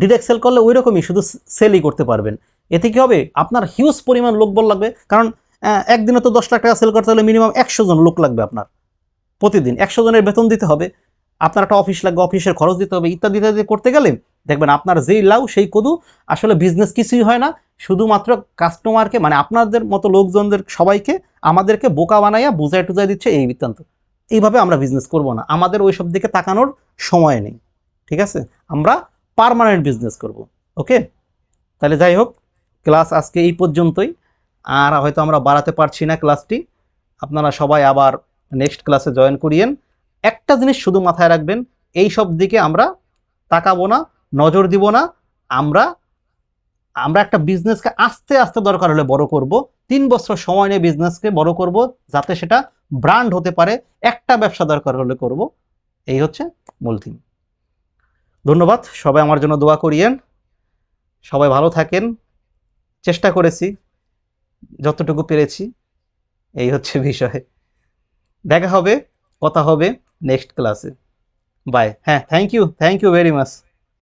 [SPEAKER 1] ডিরেক্ট সেল করলে ওই রকমই শুধু সেলই করতে পারবেন। এতে কী হবে, আপনার হিউজ পরিমাণ লোকবল লাগবে, কারণ একদিনে তো 10 লাখ টাকা সেল করতে হলে মিনিমাম 100 জন লোক লাগবে আপনার, প্রতিদিন 100 জনের বেতন দিতে হবে, আপনার একটা অফিস লাগবে, অফিসের খরচ দিতে হবে, ইত্যাদি ইত্যাদি করতে গেলে দেখবেন আপনার যেই লাউ সেই কদু, আসলে বিজনেস কিছুই হয় না, শুধুমাত্র কাস্টমারকে মানে আপনাদের মতো লোকজনদের সবাইকে আমাদেরকে বোকা বানাইয়া বুঝাই টুজাই দিচ্ছে এই বৃত্তান্ত। এইভাবে আমরা বিজনেস করব না, আমাদের ওই সব দিকে তাকানোর সময় নেই, ঠিক আছে? আমরা পার্মানেন্ট বিজনেস করব। ওকে, তাহলে যাই হোক, ক্লাস আজকে এই পর্যন্তই, আর হয়তো আমরা বাড়াতে পারছি না ক্লাসটি, আপনারা সবাই আবার নেক্সট ক্লাসে জয়েন করিয়েন। একটা জিনিস শুধু মাথায় রাখবেন, এই সব দিকে আমরা তাকাবো না, নজর দিব না, আমরা আমরা একটা বিজনেসকে আস্তে আস্তে দরকার হলে বড় করব, 3 বছর সময় নিয়ে বিজনেসকে বড় করব, যাতে সেটা ব্র্যান্ড হতে পারে, একটা ব্যবসা দরকার হলে করব। এই হচ্ছে মূল থিম। ধন্যবাদ, সবাই আমার জন্য দোয়া করিয়েন, সবাই ভালো থাকেন, চেষ্টা করেছি যতটুকু পেরেছি, এই হচ্ছে বিষয়। দেখা হবে, কথা হবে নেক্সট ক্লাসে। বাই। হ্যাঁ, থ্যাংক ইউ ভেরি মাচ।